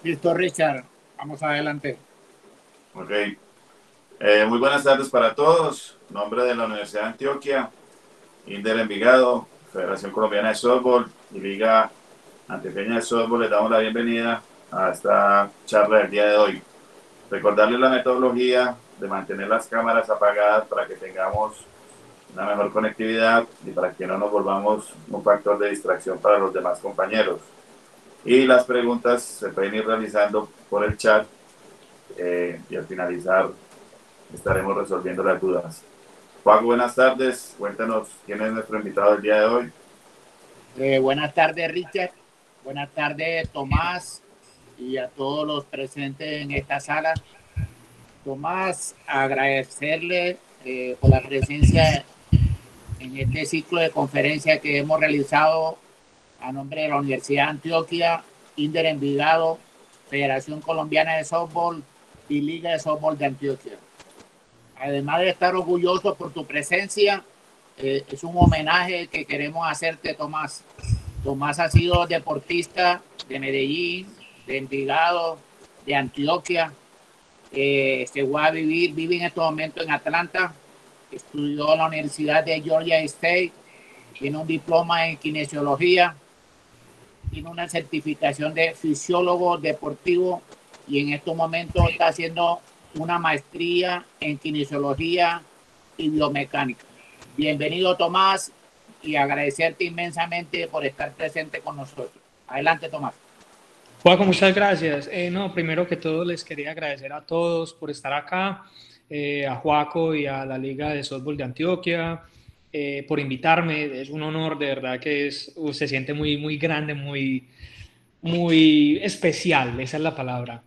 Listo, Richard. Vamos adelante. Ok. Muy buenas tardes para todos. En nombre de la Universidad de Antioquia, Inder Envigado, Federación Colombiana de Softball y Liga Antioqueña de Softball, les damos la bienvenida a esta charla del día de hoy. Recordarles la metodología de mantener las cámaras apagadas para que tengamos una mejor conectividad y para que no nos volvamos un factor de distracción para los demás compañeros. Y las preguntas se pueden ir realizando por el chat y al finalizar estaremos resolviendo las dudas. Juan, buenas tardes. Cuéntanos quién es nuestro invitado del día de hoy. Buenas tardes, Richard. Buenas tardes, Tomás, y a todos los presentes en esta sala. Tomás, agradecerle por la presencia en este ciclo de conferencia que hemos realizado a nombre de la Universidad de Antioquia, Inder Envigado, Federación Colombiana de Softball y Liga de Softball de Antioquia. Además de estar orgulloso por tu presencia, es un homenaje que queremos hacerte, Tomás. Tomás ha sido deportista de Medellín, de Envigado, de Antioquia. Se fue a vivir, vive en estos momentos en Atlanta. Estudió en la Universidad de Georgia State. Tiene un diploma en kinesiología. Tiene una certificación de fisiólogo deportivo y en estos momentos está haciendo una maestría en kinesiología y biomecánica. Bienvenido, Tomás, y agradecerte inmensamente por estar presente con nosotros. Adelante, Tomás. Juaco, muchas gracias. No, primero que todo les quería agradecer a todos por estar acá, a Juaco y a la Liga de Softball de Antioquia, por invitarme. Es un honor, de verdad que se siente muy, muy grande, muy especial, esa es la palabra.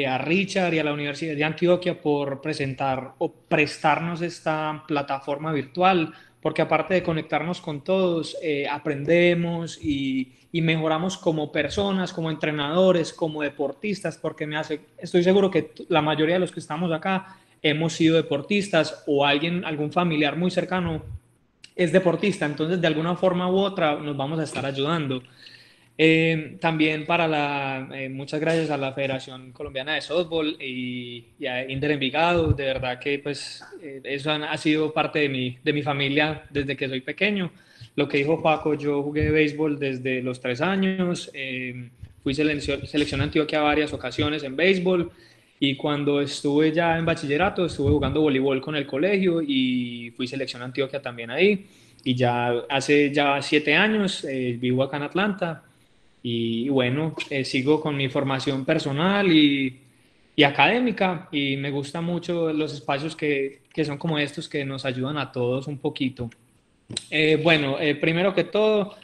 A Richard y a la Universidad de Antioquia por presentar o prestarnos esta plataforma virtual, porque aparte de conectarnos con todos, aprendemos y mejoramos como personas, como entrenadores, como deportistas, porque estoy seguro que la mayoría de los que estamos acá hemos sido deportistas o algún familiar muy cercano es deportista, entonces de alguna forma u otra nos vamos a estar ayudando. También muchas gracias a la Federación Colombiana de Softball y a Inder Envigado, de verdad que pues eso ha sido parte de mi familia desde que soy pequeño. Lo que dijo Paco, yo jugué béisbol desde los 3 años, fui selección Antioquia varias ocasiones en béisbol y cuando estuve ya en bachillerato estuve jugando voleibol con el colegio y fui selección Antioquia también ahí. Y ya hace ya 7 años vivo acá en Atlanta y bueno, sigo con mi formación personal y académica y me gustan mucho los espacios que son como estos que nos ayudan a todos un poquito. Primero que todo,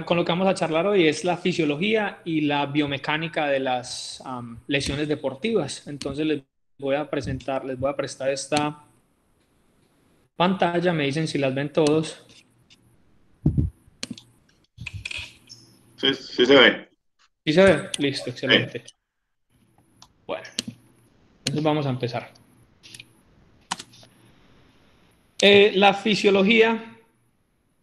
con lo que vamos a charlar hoy es la fisiología y la biomecánica de las lesiones deportivas. Entonces les voy a prestar esta pantalla, me dicen si las ven todos. Sí, sí se ve. ¿Sí se ve? Listo, Sí. excelente. Bueno, entonces vamos a empezar. La fisiología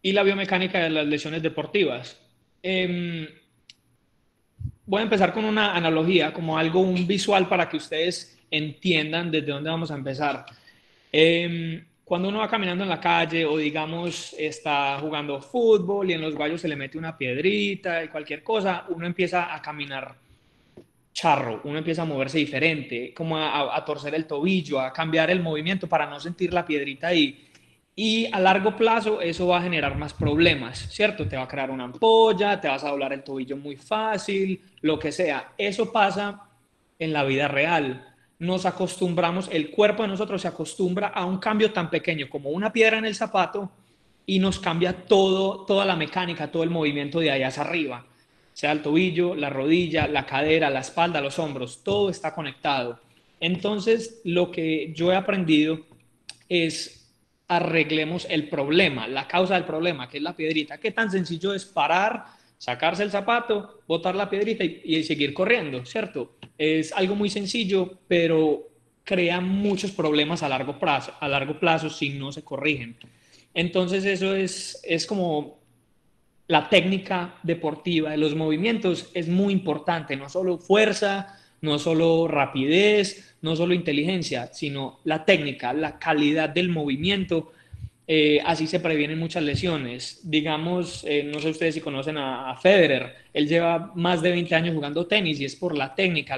y la biomecánica de las lesiones deportivas. Eh, Voy a empezar con una analogía, como un visual para que ustedes entiendan desde dónde vamos a empezar. Cuando uno va caminando en la calle o digamos está jugando fútbol y en los guayos se le mete una piedrita y cualquier cosa, uno empieza a caminar charro, uno empieza a moverse diferente, como a torcer el tobillo, a cambiar el movimiento para no sentir la piedrita ahí. Y a largo plazo eso va a generar más problemas, ¿cierto? Te va a crear una ampolla, te vas a doblar el tobillo muy fácil, lo que sea. Eso pasa en la vida real. Nos acostumbramos, el cuerpo de nosotros se acostumbra a un cambio tan pequeño como una piedra en el zapato y nos cambia toda la mecánica, todo el movimiento de allá hacia arriba, sea el tobillo, la rodilla, la cadera, la espalda, los hombros, todo está conectado. Entonces, lo que yo he aprendido es arreglemos el problema, la causa del problema, que es la piedrita. ¿Qué tan sencillo es parar, sacarse el zapato, botar la piedrita y seguir corriendo, ¿cierto? Es algo muy sencillo, pero crea muchos problemas a largo plazo si no se corrigen. Entonces eso es como la técnica deportiva de los movimientos es muy importante, no solo fuerza, no solo rapidez, no solo inteligencia, sino la técnica, la calidad del movimiento. Así se previenen muchas lesiones. Digamos, no sé ustedes si conocen a Federer, él lleva más de 20 años jugando tenis y es por la técnica,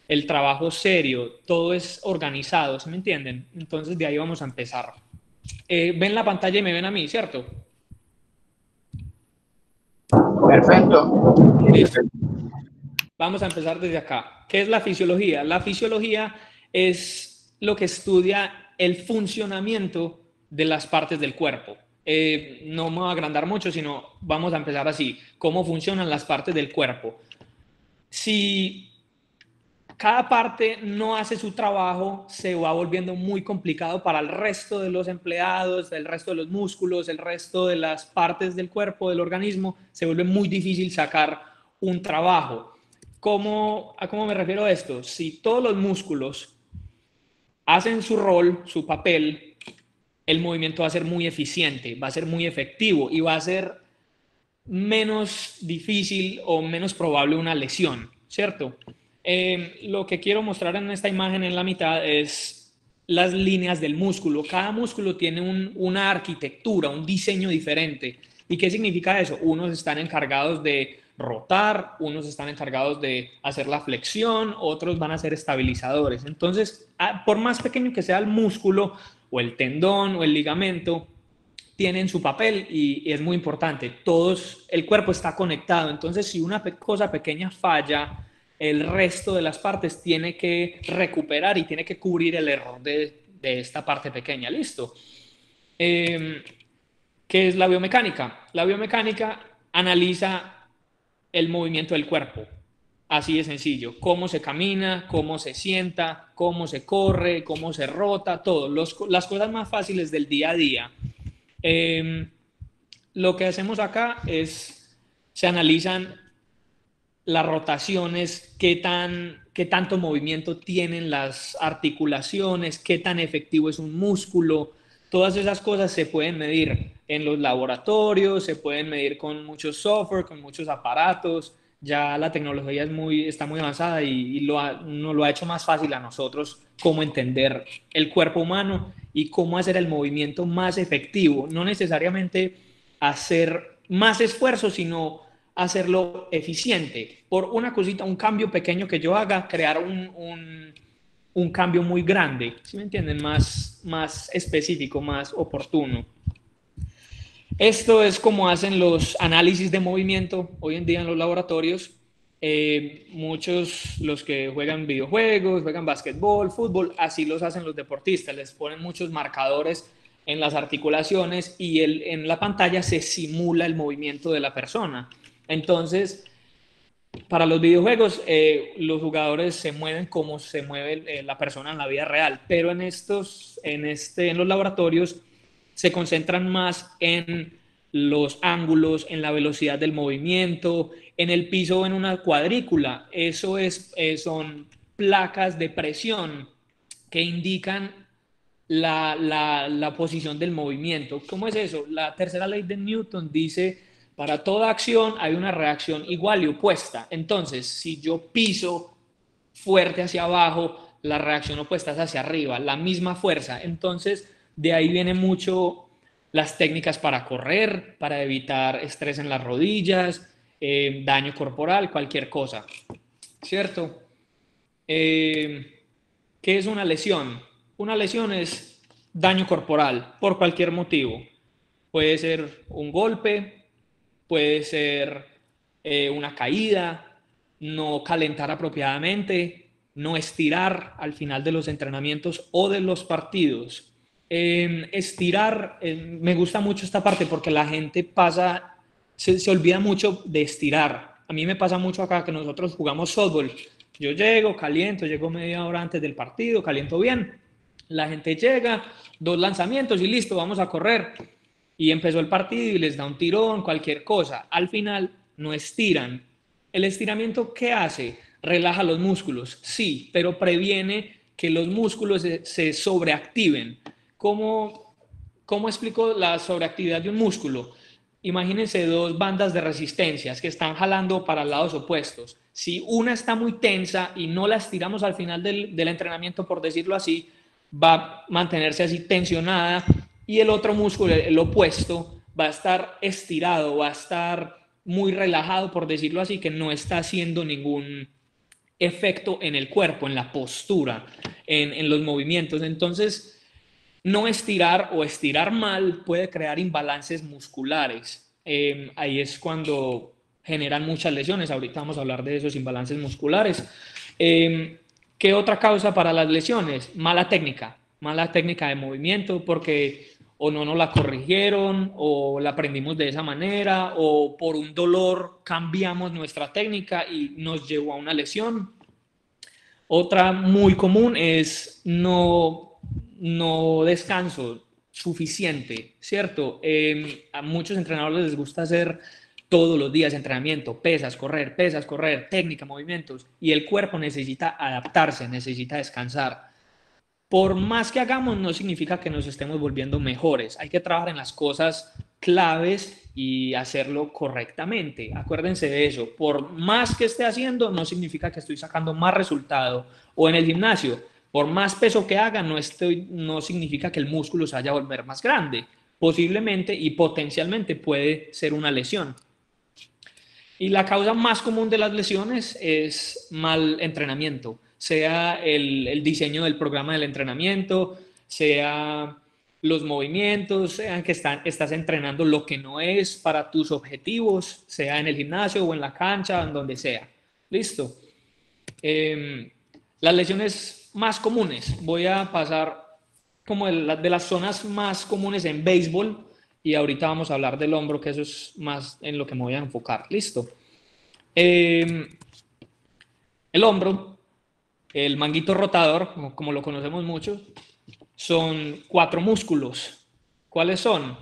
el trabajo serio, todo es organizado, ¿sí me entienden? Entonces de ahí vamos a empezar. Ven la pantalla y me ven a mí, ¿cierto? Perfecto. Listo. Vamos a empezar desde acá. ¿Qué es la fisiología? La fisiología es lo que estudia el funcionamiento de las partes del cuerpo. No me voy a agrandar mucho, sino vamos a empezar así. ¿Cómo funcionan las partes del cuerpo? Si cada parte no hace su trabajo, se va volviendo muy complicado para el resto de los empleados, el resto de los músculos, el resto de las partes del cuerpo, del organismo, se vuelve muy difícil sacar un trabajo. ¿A cómo me refiero a esto? Si todos los músculos hacen su rol, su papel, el movimiento va a ser muy eficiente, va a ser muy efectivo y va a ser menos difícil o menos probable una lesión, ¿cierto? Lo que quiero mostrar en esta imagen en la mitad es las líneas del músculo. Cada músculo tiene una arquitectura, un diseño diferente. ¿Y qué significa eso? Unos están encargados de rotar, unos están encargados de hacer la flexión, otros van a ser estabilizadores. Entonces, por más pequeño que sea el músculo o el tendón o el ligamento, tienen su papel y es muy importante. El cuerpo está conectado, entonces si una cosa pequeña falla, el resto de las partes tiene que recuperar y tiene que cubrir el error de esta parte pequeña. ¿Listo? ¿Qué es la biomecánica? La biomecánica analiza el movimiento del cuerpo. Así de sencillo. Cómo se camina, cómo se sienta, cómo se corre, cómo se rota, todo. Las cosas más fáciles del día a día. Lo que hacemos acá es, se analizan las rotaciones, qué tanto movimiento tienen las articulaciones, qué tan efectivo es un músculo. Todas esas cosas se pueden medir en los laboratorios, se pueden medir con muchos software, con muchos aparatos. Ya la tecnología está muy avanzada y nos lo ha hecho más fácil a nosotros cómo entender el cuerpo humano y cómo hacer el movimiento más efectivo. No necesariamente hacer más esfuerzo, sino hacerlo eficiente. Por una cosita, un cambio pequeño que yo haga, crear un cambio muy grande, ¿sí me entienden? Más específico, más oportuno. Esto es como hacen los análisis de movimiento hoy en día en los laboratorios. Muchos, los que juegan videojuegos, juegan básquetbol, fútbol, así los hacen los deportistas. Les ponen muchos marcadores en las articulaciones y en la pantalla se simula el movimiento de la persona. Entonces, para los videojuegos, los jugadores se mueven como se mueve la persona en la vida real, pero en los laboratorios se concentran más en los ángulos, en la velocidad del movimiento, en el piso o en una cuadrícula. Son placas de presión que indican la posición del movimiento. ¿Cómo es eso? La tercera ley de Newton dice, para toda acción hay una reacción igual y opuesta. Entonces, si yo piso fuerte hacia abajo, la reacción opuesta es hacia arriba, la misma fuerza. Entonces, de ahí viene mucho las técnicas para correr, para evitar estrés en las rodillas, daño corporal, cualquier cosa, ¿cierto? ¿Qué es una lesión? Una lesión es daño corporal por cualquier motivo. Puede ser un golpe, puede ser una caída, no calentar apropiadamente, no estirar al final de los entrenamientos o de los partidos. Estirar, me gusta mucho esta parte porque la gente se olvida mucho de estirar. A mí me pasa mucho acá que nosotros jugamos softball. Yo llego media hora antes del partido, caliento bien. La gente llega, 2 lanzamientos y listo, vamos a correr. Y empezó el partido y les da un tirón, cualquier cosa. Al final no estiran. ¿El estiramiento qué hace? Relaja los músculos, sí, pero previene que los músculos se sobreactiven. ¿Cómo explico la sobreactividad de un músculo? imagínense dos bandas de resistencias que están jalando para lados opuestos. Si una está muy tensa y no la estiramos al final del entrenamiento, por decirlo así, va a mantenerse así tensionada, y el otro músculo, el opuesto, va a estar estirado, va a estar muy relajado, por decirlo así, que no está haciendo ningún efecto en el cuerpo, en la postura, en los movimientos. Entonces, no estirar o estirar mal puede crear imbalances musculares. Ahí es cuando generan muchas lesiones. Ahorita vamos a hablar de esos imbalances musculares. ¿Qué otra causa para las lesiones? Mala técnica de movimiento, porque o no nos la corrigieron, o la aprendimos de esa manera, o por un dolor cambiamos nuestra técnica y nos llevó a una lesión. Otra muy común es no descanso suficiente, ¿cierto? A muchos entrenadores les gusta hacer todos los días entrenamiento, pesas, correr, técnica, movimientos, y el cuerpo necesita adaptarse, necesita descansar. Por más que hagamos, no significa que nos estemos volviendo mejores. Hay que trabajar en las cosas claves y hacerlo correctamente. Acuérdense de eso. Por más que esté haciendo, no significa que estoy sacando más resultado. O en el gimnasio, por más peso que haga, no significa que el músculo se vaya a volver más grande. Posiblemente y potencialmente puede ser una lesión. Y la causa más común de las lesiones es mal entrenamiento, sea el diseño del programa del entrenamiento, sea los movimientos, sea que estás entrenando lo que no es para tus objetivos, sea en el gimnasio o en la cancha, en donde sea. ¿Listo? Las lesiones más comunes, voy a pasar como de las zonas más comunes en béisbol, y ahorita vamos a hablar del hombro, que eso es más en lo que me voy a enfocar. Listo. El hombro, el manguito rotador, como lo conocemos mucho, son 4 músculos. ¿Cuáles son?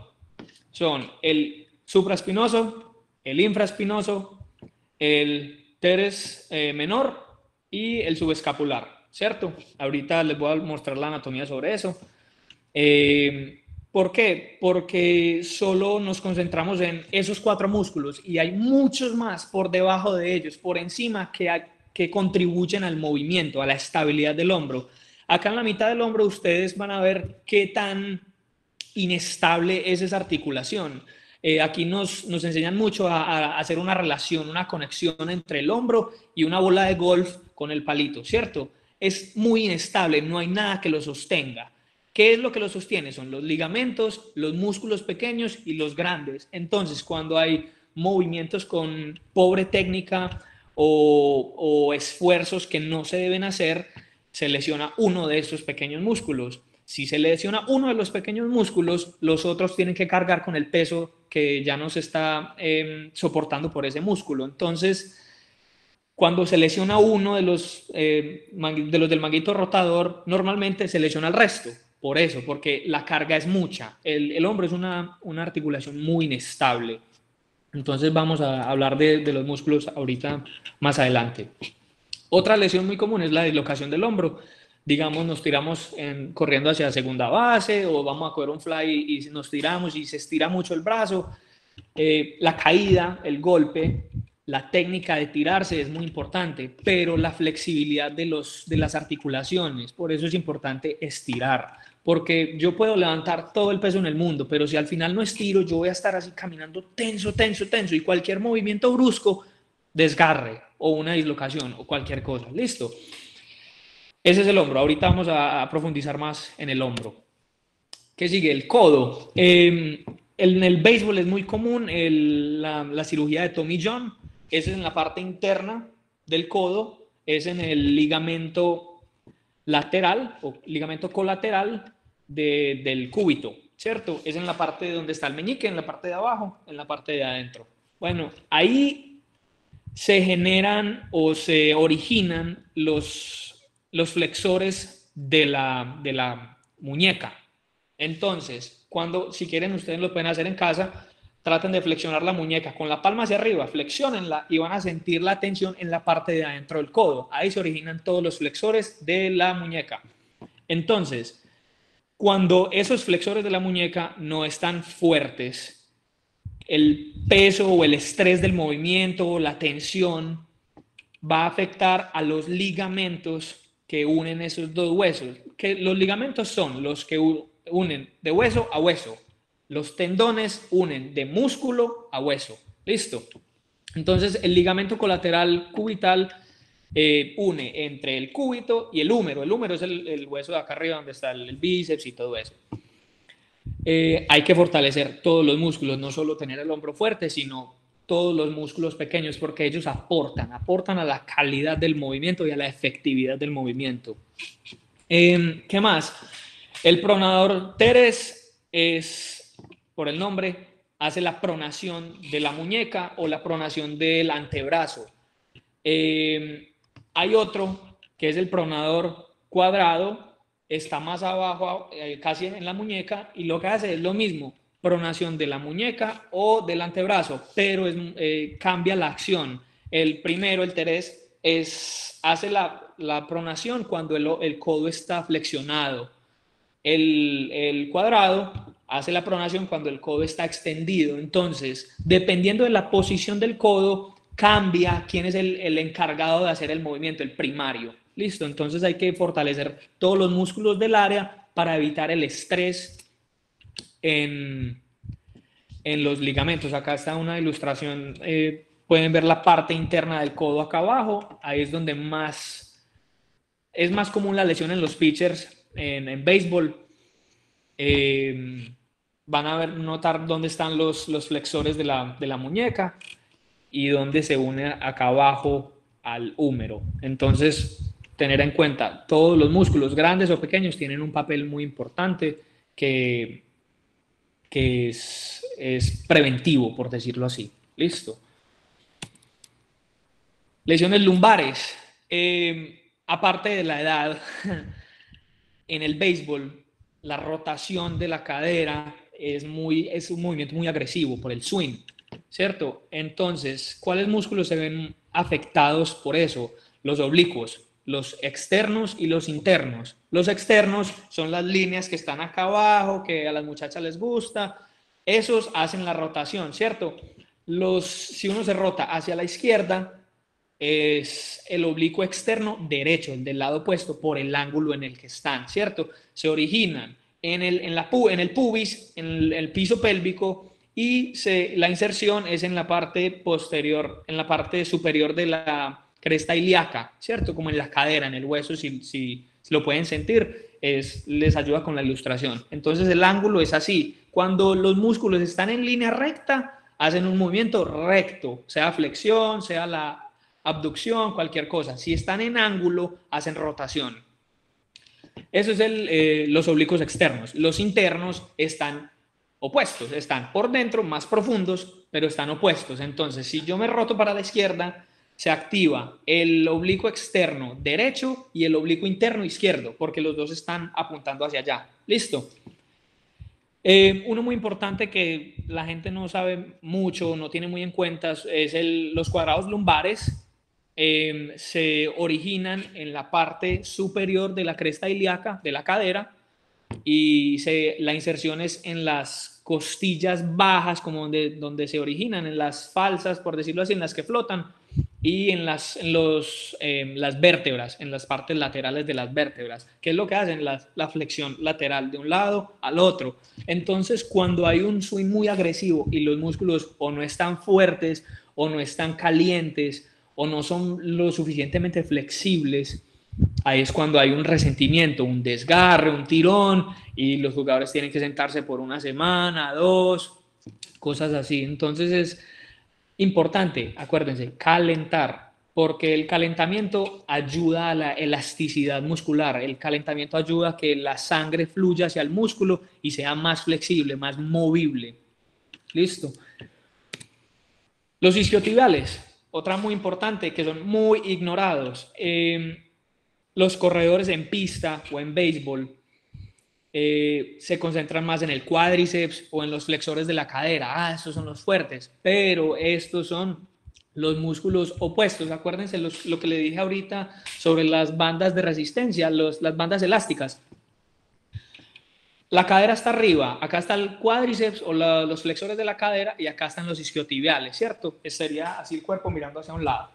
Son el supraespinoso, el infraespinoso, el teres menor y el subescapular, ¿cierto? Ahorita les voy a mostrar la anatomía sobre eso. ¿Por qué? Porque solo nos concentramos en esos 4 músculos y hay muchos más por debajo de ellos, por encima, que contribuyen al movimiento, a la estabilidad del hombro. Acá en la mitad del hombro ustedes van a ver qué tan inestable es esa articulación. Aquí nos enseñan mucho a hacer una relación, una conexión entre el hombro y una bola de golf con el palito, ¿cierto? Es muy inestable, no hay nada que lo sostenga. ¿Qué es lo que lo sostiene? Son los ligamentos, los músculos pequeños y los grandes. Entonces, cuando hay movimientos con pobre técnica o esfuerzos que no se deben hacer, se lesiona uno de estos pequeños músculos. Si se lesiona uno de los pequeños músculos, los otros tienen que cargar con el peso que ya no se está soportando por ese músculo. Entonces, cuando se lesiona uno de los del manguito rotador, normalmente se lesiona el resto. Por eso, porque la carga es mucha. El hombro es una articulación muy inestable. Entonces vamos a hablar de los músculos ahorita más adelante. Otra lesión muy común es la dislocación del hombro. Digamos, nos tiramos corriendo hacia segunda base, o vamos a coger un fly y nos tiramos y se estira mucho el brazo. La caída, el golpe, la técnica de tirarse es muy importante, pero la flexibilidad de las articulaciones, por eso es importante estirar, porque yo puedo levantar todo el peso en el mundo, pero si al final no estiro, yo voy a estar así caminando tenso, y cualquier movimiento brusco, desgarre o una dislocación o cualquier cosa. ¿Listo? Ese es el hombro. Ahorita vamos a profundizar más en el hombro. ¿Qué sigue? El codo. En el béisbol es muy común la cirugía de Tommy John. Es en la parte interna del codo, es en el ligamento lateral o ligamento colateral del cúbito, ¿cierto? Es en la parte donde está el meñique, en la parte de abajo, en la parte de adentro. Bueno, ahí se generan o se originan los flexores de la muñeca. Entonces, si quieren, ustedes lo pueden hacer en casa, traten de flexionar la muñeca con la palma hacia arriba, flexionenla y van a sentir la tensión en la parte de adentro del codo. Ahí se originan todos los flexores de la muñeca. Entonces, cuando esos flexores de la muñeca no están fuertes, el peso o el estrés del movimiento o la tensión va a afectar a los ligamentos que unen esos dos huesos. Que los ligamentos son los que unen de hueso a hueso. Los tendones unen de músculo a hueso. ¿Listo? Entonces, el ligamento colateral cubital une entre el cúbito y el húmero. El húmero es el hueso de acá arriba donde está el bíceps y todo eso. Hay que fortalecer todos los músculos, no solo tener el hombro fuerte, sino todos los músculos pequeños, porque ellos aportan a la calidad del movimiento y a la efectividad del movimiento. ¿Qué más? El pronador teres es, por el nombre, hace la pronación de la muñeca o la pronación del antebrazo. Hay otro que es el pronador cuadrado, está más abajo, casi en la muñeca, y lo que hace es lo mismo, pronación de la muñeca o del antebrazo, pero cambia la acción. El primero, el teres, hace la pronación cuando el codo está flexionado. El cuadrado hace la pronación cuando el codo está extendido. Entonces, dependiendo de la posición del codo, cambia quién es el encargado de hacer el movimiento, el primario. Listo, entonces hay que fortalecer todos los músculos del área para evitar el estrés en los ligamentos. Acá está una ilustración, pueden ver la parte interna del codo acá abajo, ahí es donde es más común la lesión en los pitchers en béisbol. Van a notar dónde están los flexores de la muñeca y dónde se une acá abajo al húmero. Entonces, tener en cuenta, todos los músculos, grandes o pequeños, tienen un papel muy importante que es preventivo, por decirlo así. Listo. Lesiones lumbares. Aparte de la edad, en el béisbol, la rotación de la cadera es un movimiento muy agresivo por el swing, ¿cierto? Entonces, ¿cuáles músculos se ven afectados por eso? Los oblicuos, los externos y los internos. Los externos son las líneas que están acá abajo, que a las muchachas les gusta. Esos hacen la rotación, ¿cierto? Si uno se rota hacia la izquierda, es el oblicuo externo derecho, el del lado opuesto, por el ángulo en el que están, ¿cierto? Se originan en el pubis, en el piso pélvico, y la inserción es en la parte posterior, en la parte superior de la cresta ilíaca, ¿cierto? Como en la cadera, en el hueso, si lo pueden sentir, les ayuda con la ilustración. Entonces el ángulo es así. Cuando los músculos están en línea recta, hacen un movimiento recto, sea flexión, sea la abducción, cualquier cosa. Si están en ángulo, hacen rotación. Eso es los oblicuos externos. Los internos están opuestos, están por dentro, más profundos, pero están opuestos. Entonces, si yo me roto para la izquierda, se activa el oblicuo externo derecho y el oblicuo interno izquierdo, porque los dos están apuntando hacia allá. ¿Listo? Uno muy importante que la gente no sabe mucho, no tiene muy en cuenta, es los cuadrados lumbares. Se originan en la parte superior de la cresta ilíaca, de la cadera, y la inserción es en las costillas bajas, como donde se originan, en las falsas, por decirlo así, en las que flotan, y en las vértebras, en las partes laterales de las vértebras. ¿Qué es lo que hacen? La flexión lateral de un lado al otro. Entonces, cuando hay un swing muy agresivo y los músculos o no están fuertes o no están calientes o no son lo suficientemente flexibles, ahí es cuando hay un resentimiento, un desgarre, un tirón, y los jugadores tienen que sentarse por una semana, 2, cosas así. Entonces es importante, acuérdense, calentar, porque el calentamiento ayuda a la elasticidad muscular, el calentamiento ayuda a que la sangre fluya hacia el músculo y sea más flexible, más movible. Listo. Los isquiotibiales, otra muy importante, que son muy ignorados. Los corredores en pista o en béisbol se concentran más en el cuádriceps o en los flexores de la cadera. Estos son los fuertes, pero estos son los músculos opuestos. Acuérdense lo que le dije ahorita sobre las bandas de resistencia, las bandas elásticas. la cadera está arriba, acá está el cuádriceps o los flexores de la cadera y acá están los isquiotibiales, ¿cierto? Sería así el cuerpo mirando hacia un lado.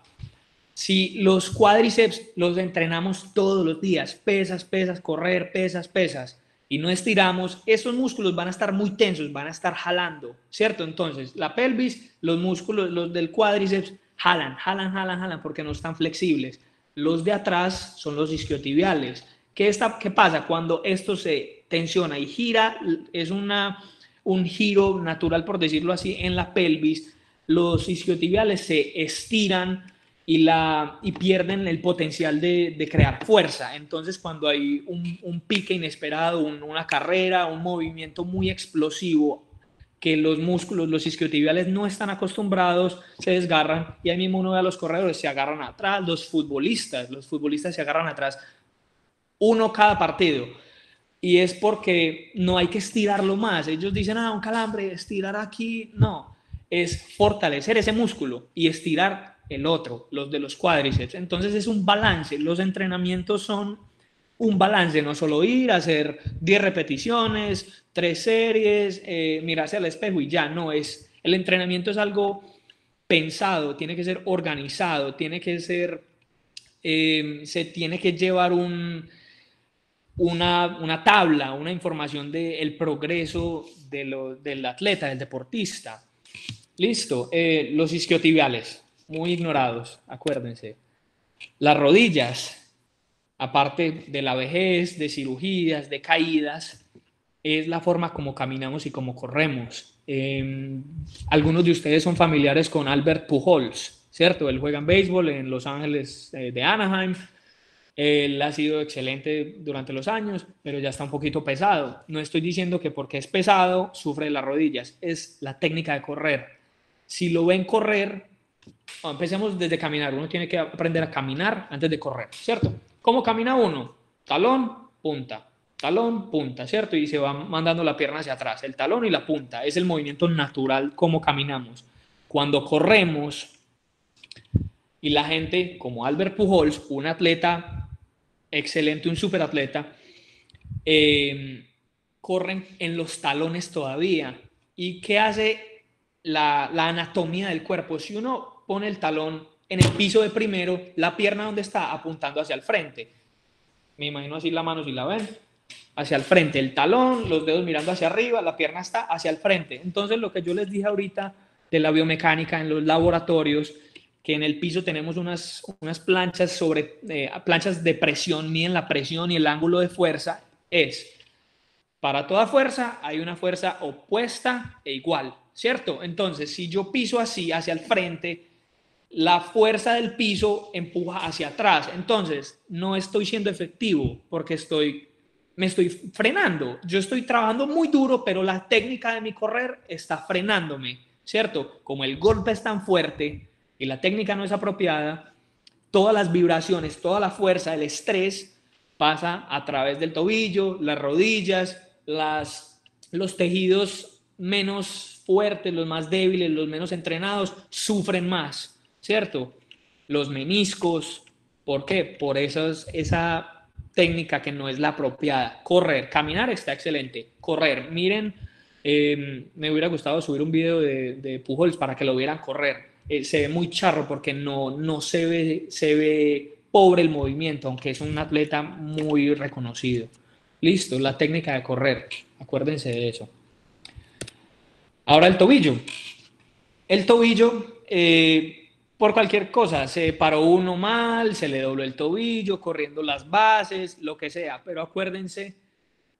Si los cuádriceps los entrenamos todos los días, pesas, pesas, correr, pesas, pesas, y no estiramos, esos músculos van a estar muy tensos, van a estar jalando, ¿cierto? Entonces, la pelvis, los músculos, los del cuádriceps, jalan, jalan, jalan, jalan, porque no están flexibles. Los de atrás son los isquiotibiales. ¿Qué pasa? Cuando esto se tensiona y gira, es un giro natural, por decirlo así, en la pelvis, los isquiotibiales se estiran y pierden el potencial de crear fuerza. Entonces, cuando hay un pique inesperado, una carrera, un movimiento muy explosivo, que los músculos, los isquiotibiales no están acostumbrados, se desgarran y ahí mismo uno ve a los corredores, se agarran atrás, los futbolistas se agarran atrás, uno cada partido. Y es porque no hay que estirarlo más. Ellos dicen, un calambre, estirar aquí, no. Es fortalecer ese músculo y estirar el otro, los de los cuádriceps. Entonces es un balance. Los entrenamientos son un balance, no solo ir a hacer 10 repeticiones, 3 series, mirarse al espejo y ya, no es. El entrenamiento es algo pensado, tiene que ser organizado, tiene que ser, se tiene que llevar una tabla, una información del progreso del atleta, del deportista. Listo. Los isquiotibiales, muy ignorados, acuérdense. Las rodillas, aparte de la vejez, de cirugías, de caídas, es la forma como caminamos y como corremos. Algunos de ustedes son familiares con Albert Pujols, ¿cierto? Él juega en béisbol en Los Ángeles de Anaheim. Él ha sido excelente durante los años, pero ya está un poquito pesado. No estoy diciendo que porque es pesado sufre de las rodillas, es la técnica de correr. Si lo ven correr, empecemos desde caminar. Uno tiene que aprender a caminar antes de correr, ¿cierto? ¿Cómo camina uno? Talón, punta, ¿cierto? Y se va mandando la pierna hacia atrás, el talón y la punta. Es el movimiento natural como caminamos. Cuando corremos, y la gente como Albert Pujols, un atleta excelente, un superatleta, corren en los talones todavía. ¿Y qué hace la anatomía del cuerpo? Si uno pone el talón en el piso de primero, la pierna ¿dónde está? Apuntando hacia el frente. Me imagino así la mano, si la ven, hacia el frente, el talón, los dedos mirando hacia arriba, la pierna está hacia el frente. Entonces, lo que yo les dije ahorita de la biomecánica en los laboratorios, que en el piso tenemos unas planchas planchas de presión, miden la presión y el ángulo de fuerza, para toda fuerza hay una fuerza opuesta e igual, ¿cierto? Entonces, si yo piso así hacia el frente, la fuerza del piso empuja hacia atrás. Entonces, no estoy siendo efectivo porque me estoy frenando. Yo estoy trabajando muy duro, pero la técnica de mi correr está frenándome, ¿cierto? Como el golpe es tan fuerte y la técnica no es apropiada, todas las vibraciones, toda la fuerza, el estrés pasa a través del tobillo, las rodillas, los tejidos menos fuertes, los más débiles, los menos entrenados, sufren más, ¿cierto? Los meniscos, ¿por qué? Por esa técnica que no es la apropiada. Correr, caminar está excelente. Correr, miren, me hubiera gustado subir un video de Pujols para que lo vieran correr. Se ve muy charro porque no se ve pobre el movimiento, aunque es un atleta muy reconocido. Listo, la técnica de correr, acuérdense de eso. Ahora el tobillo. El tobillo, por cualquier cosa, se paró uno mal, se le dobló el tobillo, corriendo las bases, lo que sea, pero acuérdense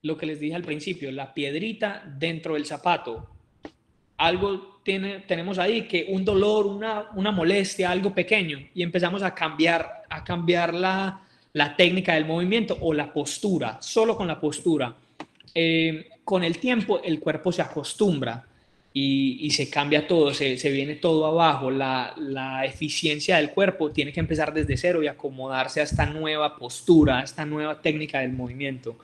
lo que les dije al principio, la piedrita dentro del zapato. Algo tenemos ahí, que un dolor, una molestia, algo pequeño, y empezamos a cambiar la técnica del movimiento o la postura, solo con la postura. Con el tiempo el cuerpo se acostumbra y se cambia todo, se viene todo abajo, la eficiencia del cuerpo tiene que empezar desde cero y acomodarse a esta nueva postura, a esta nueva técnica del movimiento.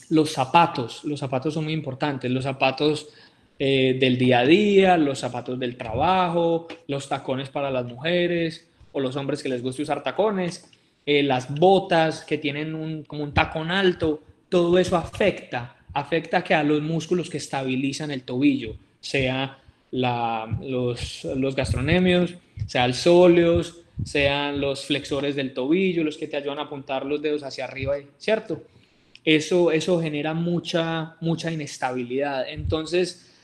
Los zapatos son muy importantes, los zapatos del día a día, los zapatos del trabajo, los tacones para las mujeres o los hombres que les guste usar tacones, las botas que tienen como un tacón alto, todo eso afecta que a los músculos que estabilizan el tobillo, sea los gastronemios, sea el sóleos, sean los flexores del tobillo, los que te ayudan a apuntar los dedos hacia arriba, ¿cierto? Eso genera mucha inestabilidad. Entonces,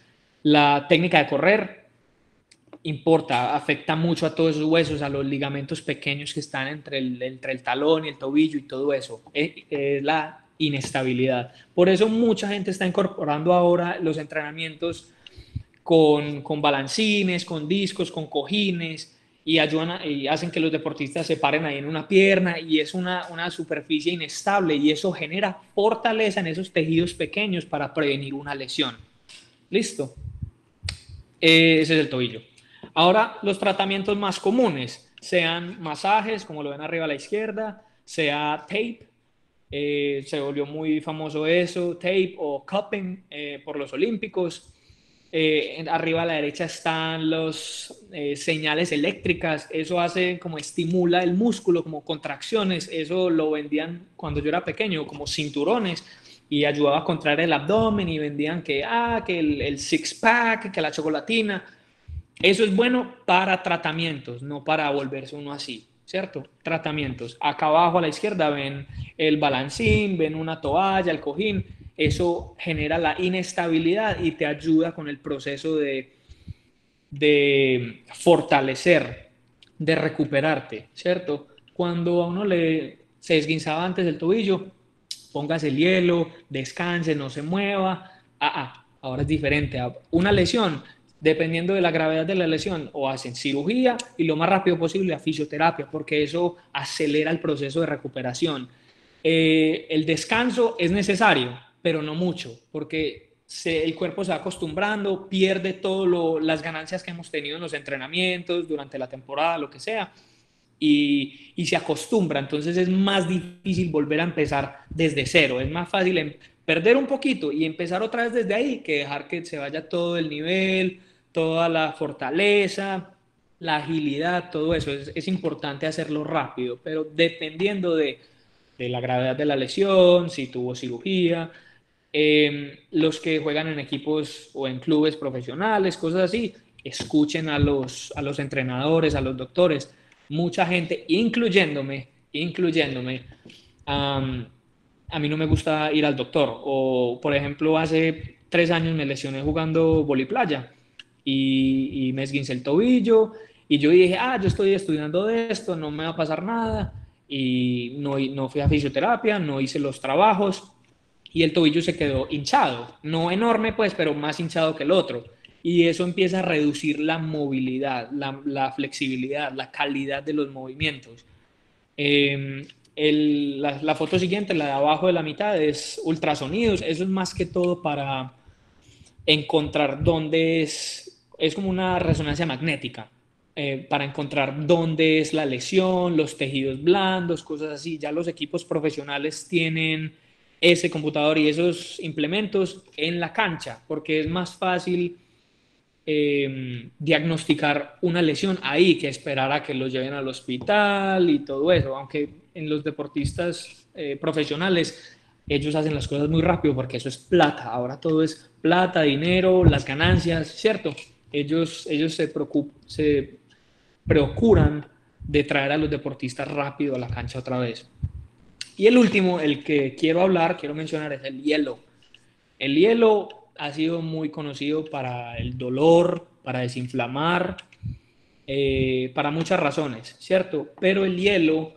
la técnica de correr importa, afecta mucho a todos esos huesos, a los ligamentos pequeños que están entre el talón y el tobillo y todo eso. Es la inestabilidad. Por eso mucha gente está incorporando ahora los entrenamientos con balancines, con discos, con cojines, y y hacen que los deportistas se paren ahí en una pierna, y es una superficie inestable, y eso genera fortaleza en esos tejidos pequeños para prevenir una lesión. ¿Listo? Ese es el tobillo. Ahora, los tratamientos más comunes, sean masajes, como lo ven arriba a la izquierda, sea tape, se volvió muy famoso eso, tape o cupping por los olímpicos. Arriba a la derecha están los señales eléctricas, eso hace como estimula el músculo, como contracciones, eso lo vendían cuando yo era pequeño como cinturones, y ayudaba a contraer el abdomen, y vendían que el six pack, que la chocolatina. Eso es bueno para tratamientos, no para volverse uno así, ¿cierto? Tratamientos. Acá abajo a la izquierda ven el balancín, ven una toalla, el cojín. Eso genera la inestabilidad y te ayuda con el proceso de fortalecer, de recuperarte, ¿cierto? Cuando a uno se esguinzaba antes el tobillo, póngase el hielo, descanse, no se mueva. Ahora es diferente. Una lesión, dependiendo de la gravedad de la lesión, o hacen cirugía y lo más rápido posible a fisioterapia, porque eso acelera el proceso de recuperación. El descanso es necesario, pero no mucho, porque el cuerpo se va acostumbrando, pierde todas las ganancias que hemos tenido en los entrenamientos, durante la temporada, lo que sea, y se acostumbra. Entonces es más difícil volver a empezar desde cero. Es más fácil perder un poquito y empezar otra vez desde ahí, que dejar que se vaya todo el nivel, toda la fortaleza, la agilidad, todo eso. Es importante hacerlo rápido, pero dependiendo de la gravedad de la lesión, si tuvo cirugía, los que juegan en equipos o en clubes profesionales, cosas así, escuchen a los entrenadores, a los doctores. Mucha gente, incluyéndome, a mí no me gusta ir al doctor. O, por ejemplo, hace 3 años me lesioné jugando voliplaya y me esguincé el tobillo, y yo dije, yo estoy estudiando de esto, no me va a pasar nada, y no fui a fisioterapia, no hice los trabajos, y el tobillo se quedó hinchado, no enorme pues, pero más hinchado que el otro, y eso empieza a reducir la movilidad, la flexibilidad, la calidad de los movimientos. La foto siguiente, la de abajo de la mitad, es ultrasonidos. Eso es más que todo para encontrar dónde es como una resonancia magnética, para encontrar dónde es la lesión, los tejidos blandos, cosas así. Ya los equipos profesionales tienen ese computador y esos implementos en la cancha, porque es más fácil diagnosticar una lesión ahí que esperar a que lo lleven al hospital y todo eso, aunque en los deportistas profesionales ellos hacen las cosas muy rápido, porque eso es plata. Ahora todo es plata, dinero, las ganancias, ¿cierto? Ellos se procuran de traer a los deportistas rápido a la cancha otra vez. Y el último, el que quiero mencionar, es el hielo. El hielo ha sido muy conocido para el dolor, para desinflamar, para muchas razones, ¿cierto? Pero el hielo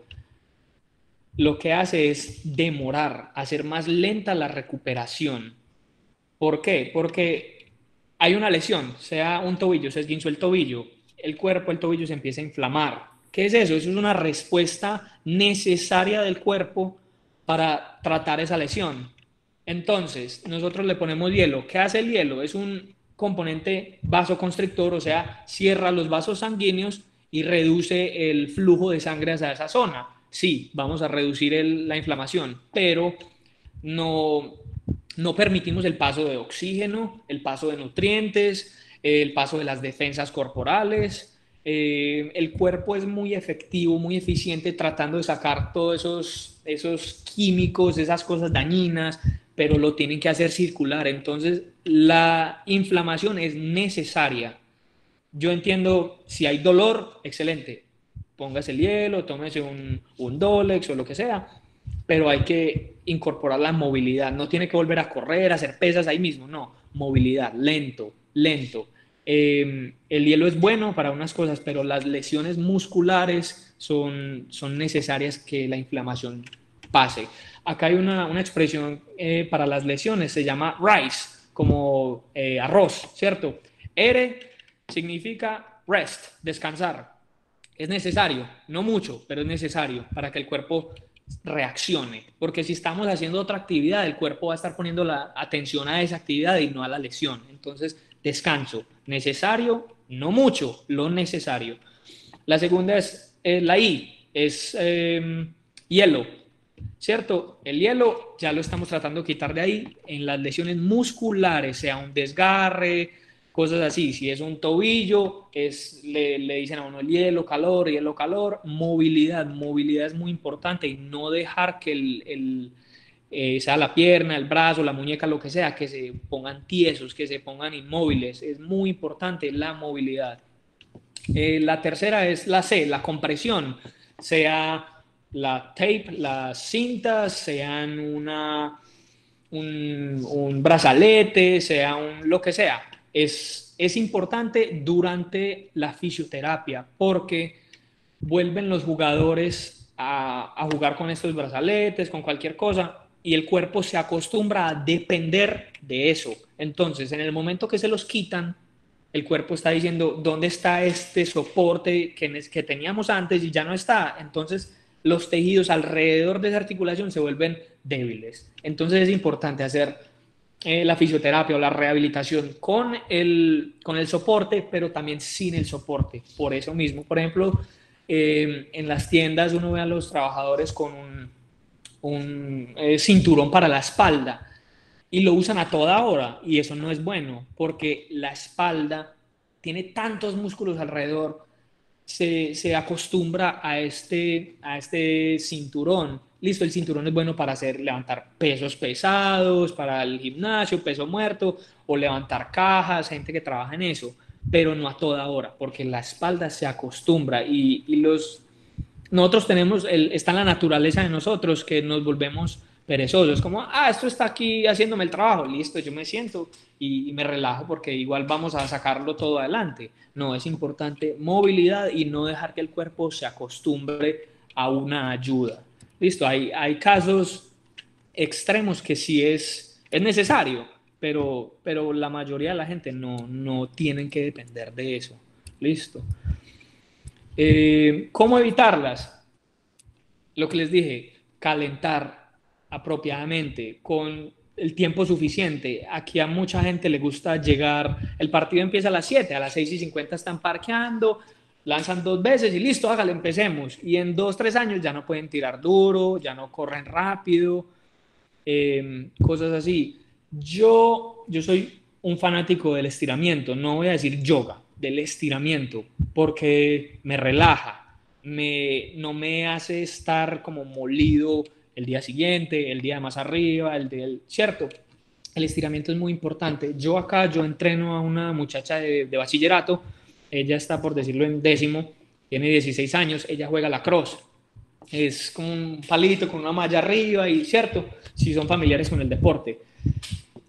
lo que hace es demorar, hacer más lenta la recuperación. ¿Por qué? Porque hay una lesión, sea un tobillo, se esguinzó el tobillo, el tobillo se empieza a inflamar. ¿Qué es eso? Eso es una respuesta necesaria del cuerpo para tratar esa lesión. Entonces, nosotros le ponemos hielo. ¿Qué hace el hielo? Es un componente vasoconstrictor, o sea, cierra los vasos sanguíneos y reduce el flujo de sangre hacia esa zona. Sí, vamos a reducir la inflamación, pero no permitimos el paso de oxígeno, el paso de nutrientes, el paso de las defensas corporales. El cuerpo es muy efectivo, muy eficiente tratando de sacar todos esos químicos, esas cosas dañinas, pero lo tienen que hacer circular. Entonces, la inflamación es necesaria. Yo entiendo, si hay dolor, excelente. Póngase el hielo, tómese un Dolex o lo que sea, pero hay que incorporar la movilidad. No tiene que volver a correr, a hacer pesas ahí mismo, no. Movilidad, lento, lento. El hielo es bueno para unas cosas, pero las lesiones musculares son necesarias que la inflamación pase. Acá hay una expresión para las lesiones, se llama RICE, como arroz, ¿cierto? R significa rest, descansar. Es necesario, no mucho, pero es necesario para que el cuerpo reaccione, porque si estamos haciendo otra actividad, el cuerpo va a estar poniendo la atención a esa actividad y no a la lesión. Entonces, descanso, necesario, no mucho, lo necesario. La segunda es la I, es hielo, ¿cierto? El hielo ya lo estamos tratando de quitar de ahí en las lesiones musculares, sea un desgarre, cosas así. Si es un tobillo, le dicen a uno hielo, calor, movilidad. Movilidad es muy importante y no dejar que sea la pierna, el brazo, la muñeca, lo que sea, que se pongan tiesos, que se pongan inmóviles. Es muy importante la movilidad. La tercera es la C, la compresión, sea la tape, las cintas, sean un brazalete, sea lo que sea. Es importante durante la fisioterapia porque vuelven los jugadores a jugar con estos brazaletes, con cualquier cosa, y el cuerpo se acostumbra a depender de eso. Entonces, en el momento que se los quitan, el cuerpo está diciendo, ¿dónde está este soporte que teníamos antes y ya no está? Entonces, los tejidos alrededor de esa articulación se vuelven débiles. Entonces, es importante hacer la fisioterapia o la rehabilitación con el soporte, pero también sin el soporte. Por eso mismo, por ejemplo, en las tiendas uno ve a los trabajadores con un cinturón para la espalda y lo usan a toda hora y eso no es bueno porque la espalda tiene tantos músculos alrededor, se acostumbra a este cinturón. Listo, el cinturón es bueno para levantar pesos pesados, para el gimnasio, peso muerto o levantar cajas, gente que trabaja en eso, pero no a toda hora porque la espalda se acostumbra y nosotros está en la naturaleza de nosotros que nos volvemos perezosos, como, esto está aquí haciéndome el trabajo, listo, yo me siento y me relajo porque igual vamos a sacarlo todo adelante. No, es importante movilidad y no dejar que el cuerpo se acostumbre a una ayuda. Listo, hay casos extremos que sí es necesario, pero la mayoría de la gente no tienen que depender de eso. Listo. ¿Cómo evitarlas? Lo que les dije, calentar apropiadamente, con el tiempo suficiente. Aquí a mucha gente le gusta llegar, el partido empieza a las 7, a las 6:50 están parqueando, lanzan 2 veces y listo, hágale, empecemos. Y en 2, 3 años ya no pueden tirar duro, ya no corren rápido, cosas así. Yo soy un fanático del estiramiento, no voy a decir yoga, del estiramiento, porque me relaja, no me hace estar como molido el día siguiente, el día más arriba, ¿cierto? El estiramiento es muy importante. Yo entreno a una muchacha de bachillerato, ella está, por decirlo, en 10º, tiene 16 años, ella juega lacrosse. Es como un palito con una malla arriba y, ¿cierto? Si son familiares con el deporte.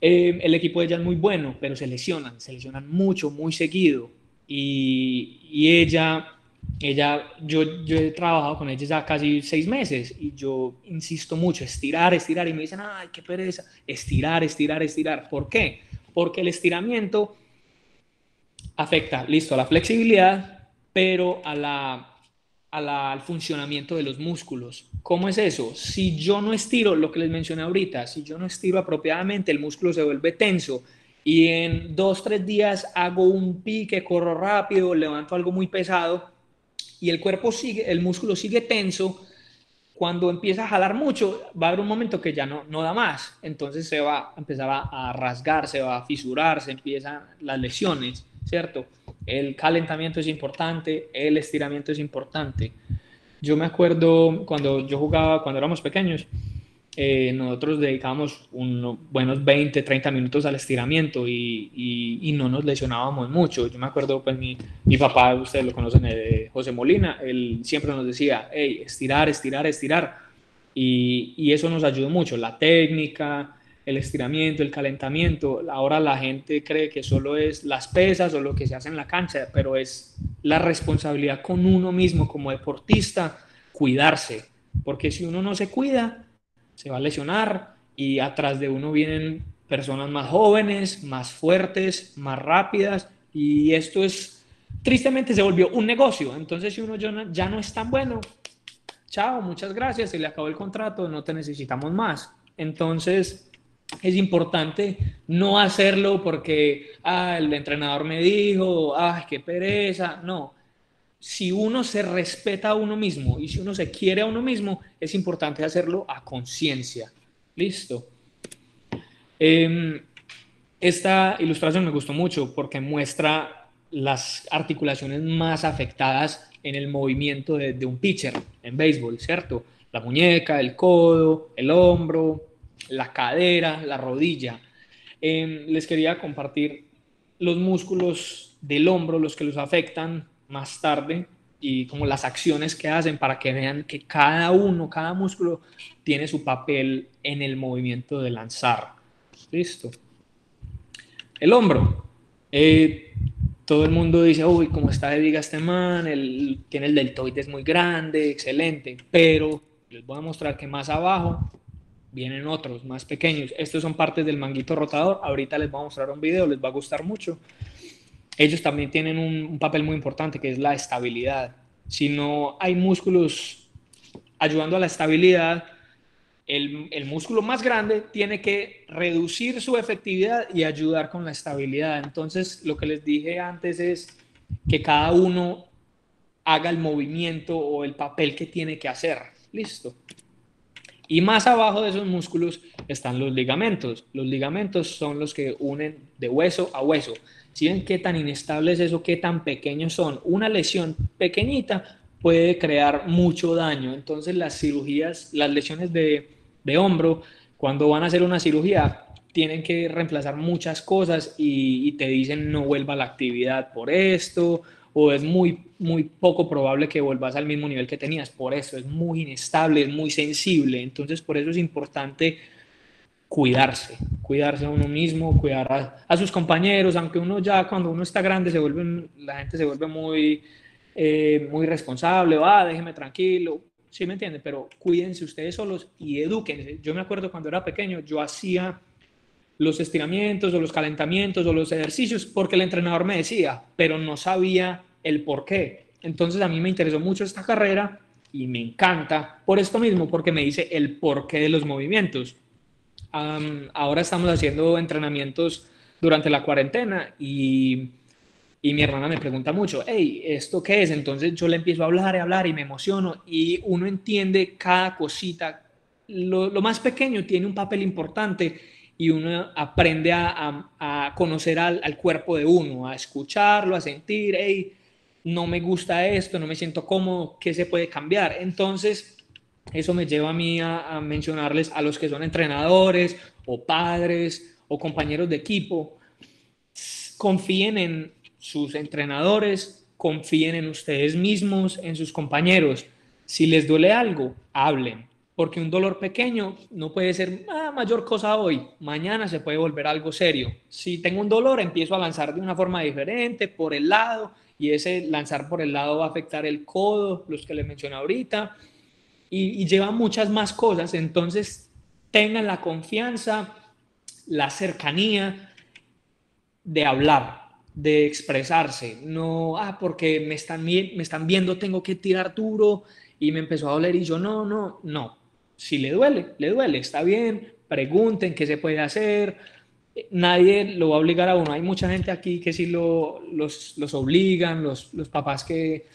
El equipo de ella es muy bueno, pero se lesionan mucho, muy seguido. Y yo he trabajado con ella ya casi 6 meses y yo insisto mucho, estirar, y me dicen, ay, qué pereza, estirar. ¿Por qué? Porque el estiramiento afecta, listo, a la flexibilidad, pero al funcionamiento de los músculos. ¿Cómo es eso? Si yo no estiro, lo que les mencioné ahorita, si yo no estiro apropiadamente, el músculo se vuelve tenso y en 2, 3 días hago un pique, corro rápido, levanto algo muy pesado y el músculo sigue tenso. Cuando empieza a jalar mucho, va a haber un momento que ya no da más. Entonces se va a empezar a rasgar, se va a fisurar, se empiezan las lesiones, ¿cierto? El calentamiento es importante, el estiramiento es importante. Yo me acuerdo cuando yo jugaba, cuando éramos pequeños, nosotros dedicábamos unos buenos 20, 30 minutos al estiramiento y no nos lesionábamos mucho. Yo me acuerdo, pues mi papá, ustedes lo conocen, José Molina, él siempre nos decía, hey, estirar, estirar, estirar. Y eso nos ayudó mucho, la técnica, el estiramiento, el calentamiento. Ahora la gente cree que solo es las pesas o lo que se hace en la cancha, pero es la responsabilidad con uno mismo como deportista, cuidarse. Porque si uno no se cuida, se va a lesionar y atrás de uno vienen personas más jóvenes, más fuertes, más rápidas y esto es, tristemente se volvió un negocio. Entonces si uno ya no es tan bueno, chao, muchas gracias, se le acabó el contrato, no te necesitamos más. Entonces es importante no hacerlo porque el entrenador me dijo, qué pereza, no. Si uno se respeta a uno mismo y si uno se quiere a uno mismo, es importante hacerlo a conciencia. Listo. Esta ilustración me gustó mucho porque muestra las articulaciones más afectadas en el movimiento de un pitcher en béisbol, ¿cierto? La muñeca, el codo, el hombro, la cadera, la rodilla. Les quería compartir los músculos del hombro, los que los afectan más tarde y como las acciones que hacen para que vean que cada músculo tiene su papel en el movimiento de lanzar. Listo. El hombro. Todo el mundo dice, uy, cómo está de viga este man, tiene el deltoides muy grande, excelente, pero les voy a mostrar que más abajo vienen otros más pequeños. Estos son partes del manguito rotador. Ahorita les voy a mostrar un video, les va a gustar mucho. Ellos también tienen un papel muy importante que es la estabilidad. Si no hay músculos ayudando a la estabilidad, el músculo más grande tiene que reducir su efectividad y ayudar con la estabilidad. Entonces, lo que les dije antes es que cada uno haga el movimiento o el papel que tiene que hacer. Listo. Y más abajo de esos músculos están los ligamentos. Los ligamentos son los que unen de hueso a hueso. ¿Sí ven qué tan inestable es eso? ¿Qué tan pequeños son? Una lesión pequeñita puede crear mucho daño. Entonces las cirugías, las lesiones de hombro, cuando van a hacer una cirugía, tienen que reemplazar muchas cosas y te dicen no vuelva a la actividad por esto, o es muy, muy poco probable que vuelvas al mismo nivel que tenías. Por eso es muy inestable, es muy sensible. Entonces, por eso es importante cuidarse a uno mismo, cuidar a sus compañeros, aunque uno ya cuando uno está grande la gente se vuelve muy responsable, déjeme tranquilo, ¿sí me entienden? Pero cuídense ustedes solos y edúquense. Yo me acuerdo cuando era pequeño, yo hacía los estiramientos o los calentamientos o los ejercicios porque el entrenador me decía, pero no sabía el por qué. Entonces a mí me interesó mucho esta carrera y me encanta por esto mismo, porque me dice el porqué de los movimientos. Ahora estamos haciendo entrenamientos durante la cuarentena y mi hermana me pregunta mucho, hey, ¿esto qué es? Entonces yo le empiezo a hablar y me emociono y uno entiende cada cosita. Lo más pequeño tiene un papel importante y uno aprende a conocer al cuerpo de uno, a escucharlo, a sentir, hey, no me gusta esto, no me siento cómodo, ¿qué se puede cambiar? Entonces, eso me lleva a mí a mencionarles a los que son entrenadores o padres o compañeros de equipo, confíen en sus entrenadores, confíen en ustedes mismos, en sus compañeros. Si les duele algo, hablen, porque un dolor pequeño no puede ser mayor cosa hoy, mañana se puede volver algo serio. Si tengo un dolor, empiezo a lanzar de una forma diferente, por el lado, y ese lanzar por el lado va a afectar el codo, los que les mencioné ahorita, y lleva muchas más cosas. Entonces, tengan la confianza, la cercanía de hablar, de expresarse, no, porque me están viendo, tengo que tirar duro y me empezó a doler y yo no. Si le duele, está bien, pregunten qué se puede hacer, nadie lo va a obligar a uno. Hay mucha gente aquí que sí los obligan, los papás que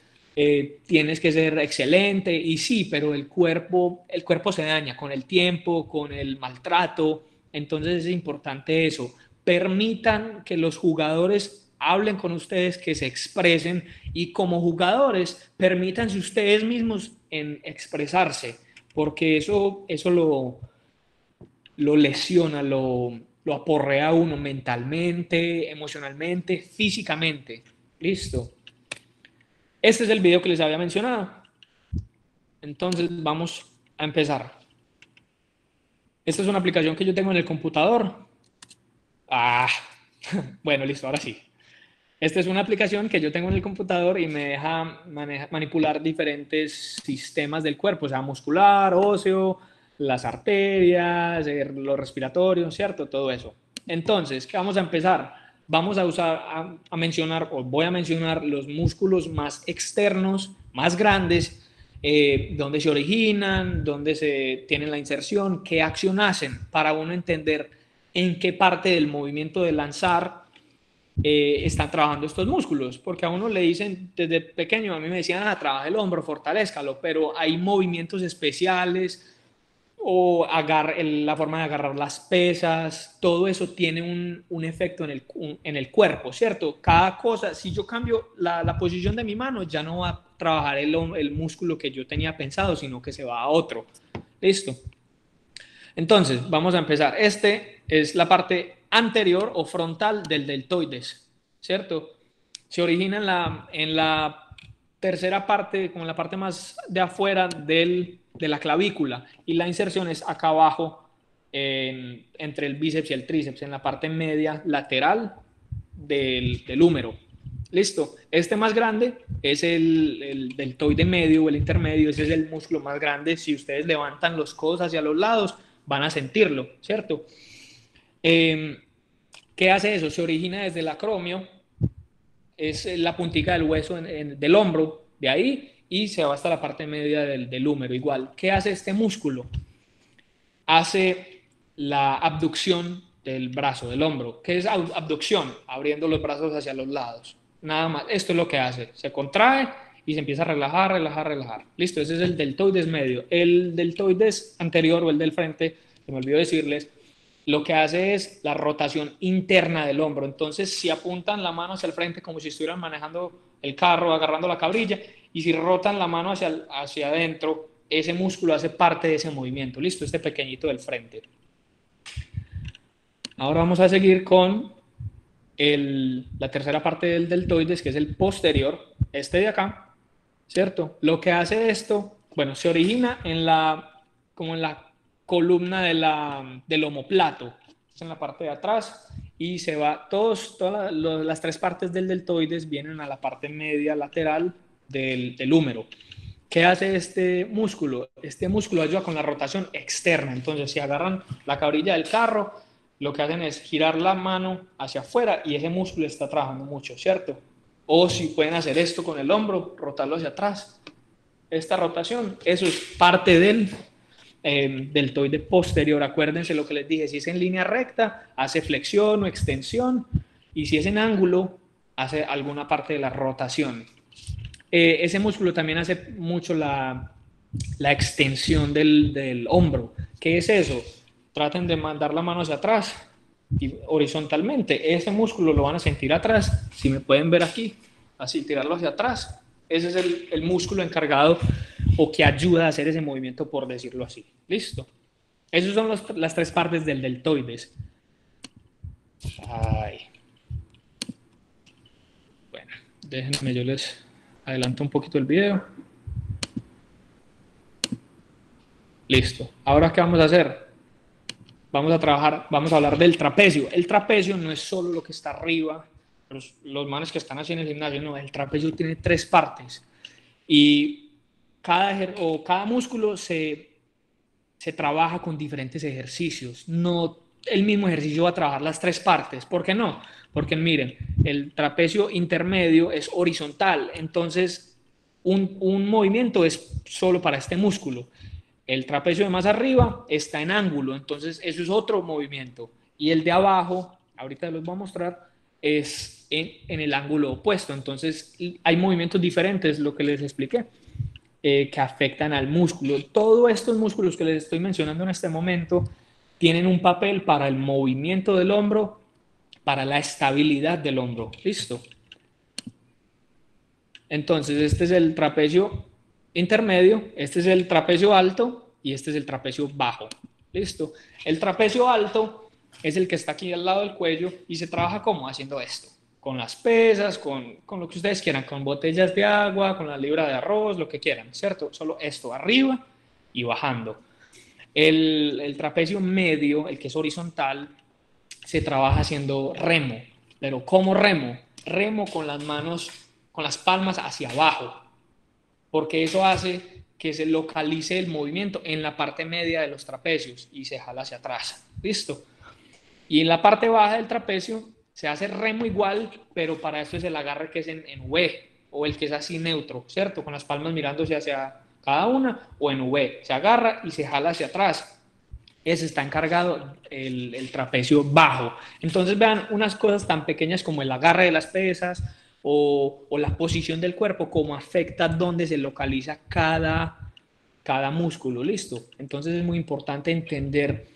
tienes que ser excelente y sí, pero el cuerpo se daña con el tiempo, con el maltrato, entonces es importante eso. Permitan que los jugadores hablen con ustedes, que se expresen y como jugadores permítanse ustedes mismos en expresarse, porque eso lo lesiona, lo aporrea a uno mentalmente, emocionalmente, físicamente. Listo. Este es el video que les había mencionado. Entonces vamos a empezar. Esta es una aplicación que yo tengo en el computador. Bueno, listo, ahora sí. Esta es una aplicación que yo tengo en el computador y me deja manipular diferentes sistemas del cuerpo, o sea, muscular, óseo, las arterias, los respiratorios, ¿cierto? Todo eso. Entonces, ¿qué vamos a empezar? Vamos a usar, a mencionar, o voy a mencionar los músculos más externos, más grandes, dónde se originan, dónde se tienen la inserción, qué acción hacen, para uno entender en qué parte del movimiento de lanzar están trabajando estos músculos, porque a uno le dicen desde pequeño, a mí me decían, trabaja el hombro, fortalézcalo, pero hay movimientos especiales o la forma de agarrar las pesas, todo eso tiene un efecto en el cuerpo, ¿cierto? Cada cosa, si yo cambio la posición de mi mano, ya no va a trabajar el músculo que yo tenía pensado, sino que se va a otro. ¿Listo? Entonces, vamos a empezar. Este es la parte anterior o frontal del deltoides, ¿cierto? Se origina en la tercera parte, como en la parte más de afuera de la clavícula, y la inserción es acá abajo, entre el bíceps y el tríceps, en la parte media lateral del húmero. Listo. Este más grande es el deltoide medio o el intermedio. Ese es el músculo más grande. Si ustedes levantan los codos hacia los lados, van a sentirlo, ¿cierto? ¿Qué hace eso? Se origina desde el acromio, es la puntica del hueso del hombro, de ahí, y se va hasta la parte media del húmero igual. ¿Qué hace este músculo? Hace la abducción del brazo, del hombro. ¿Qué es abducción? Abriendo los brazos hacia los lados. Nada más. Esto es lo que hace. Se contrae y se empieza a relajar, relajar, relajar. Listo, ese es el deltoides medio. El deltoides anterior o el del frente, se me olvidó decirles, lo que hace es la rotación interna del hombro. Entonces, si apuntan la mano hacia el frente como si estuvieran manejando el carro, agarrando la cabrilla, y si rotan la mano hacia adentro, ese músculo hace parte de ese movimiento. Listo, este pequeñito del frente. Ahora vamos a seguir con la tercera parte del deltoides, que es el posterior, este de acá, ¿cierto? Lo que hace esto, bueno, se origina como en la columna del omóplato, en la parte de atrás, y se va, todas las tres partes del deltoides vienen a la parte media lateral del húmero. ¿Qué hace este músculo? Este músculo ayuda con la rotación externa. Entonces, si agarran la cabrilla del carro, lo que hacen es girar la mano hacia afuera y ese músculo está trabajando mucho, ¿cierto? O si pueden hacer esto con el hombro, rotarlo hacia atrás. Esta rotación, eso es parte del deltoide posterior. Acuérdense lo que les dije, si es en línea recta, hace flexión o extensión, y si es en ángulo, hace alguna parte de la rotación. Ese músculo también hace mucho la extensión del hombro. ¿Qué es eso? Traten de mandar la mano hacia atrás y horizontalmente. Ese músculo lo van a sentir atrás. Si me pueden ver aquí, así, tirarlo hacia atrás. Ese es el músculo encargado o que ayuda a hacer ese movimiento, por decirlo así. ¿Listo? Esas son las tres partes del deltoides. Bueno, déjenme, yo les adelanto un poquito el video. Listo. Ahora, ¿qué vamos a hacer? Vamos a hablar del trapecio. El trapecio no es solo lo que está arriba, los manes que están así en el gimnasio, no, el trapecio tiene tres partes. Y cada músculo se trabaja con diferentes ejercicios. No el mismo ejercicio va a trabajar las tres partes. ¿Por qué no? Porque miren, el trapecio intermedio es horizontal, entonces un movimiento es solo para este músculo. El trapecio de más arriba está en ángulo, entonces eso es otro movimiento. Y el de abajo, ahorita les voy a mostrar, es en el ángulo opuesto. Entonces hay movimientos diferentes, lo que les expliqué, que afectan al músculo. Todos estos músculos que les estoy mencionando en este momento tienen un papel para el movimiento del hombro para la estabilidad del hombro. ¿Listo? Entonces, este es el trapecio intermedio, este es el trapecio alto y este es el trapecio bajo. ¿Listo? El trapecio alto es el que está aquí al lado del cuello y se trabaja como haciendo esto, con las pesas, con lo que ustedes quieran, con botellas de agua, con la libra de arroz, lo que quieran, ¿cierto? Solo esto, arriba y bajando. El trapecio medio, el que es horizontal, se trabaja haciendo remo. Pero ¿cómo remo? Remo con las manos, con las palmas hacia abajo, porque eso hace que se localice el movimiento en la parte media de los trapecios y se jala hacia atrás. ¿Listo? Y en la parte baja del trapecio se hace remo igual, pero para esto es el agarre que es en V, o el que es así neutro, ¿cierto? Con las palmas mirándose hacia cada una, o en V. Se agarra y se jala hacia atrás. Ese está encargado el trapecio bajo. Entonces vean unas cosas tan pequeñas como el agarre de las pesas o la posición del cuerpo, cómo afecta dónde se localiza cada músculo, ¿listo? Entonces es muy importante entender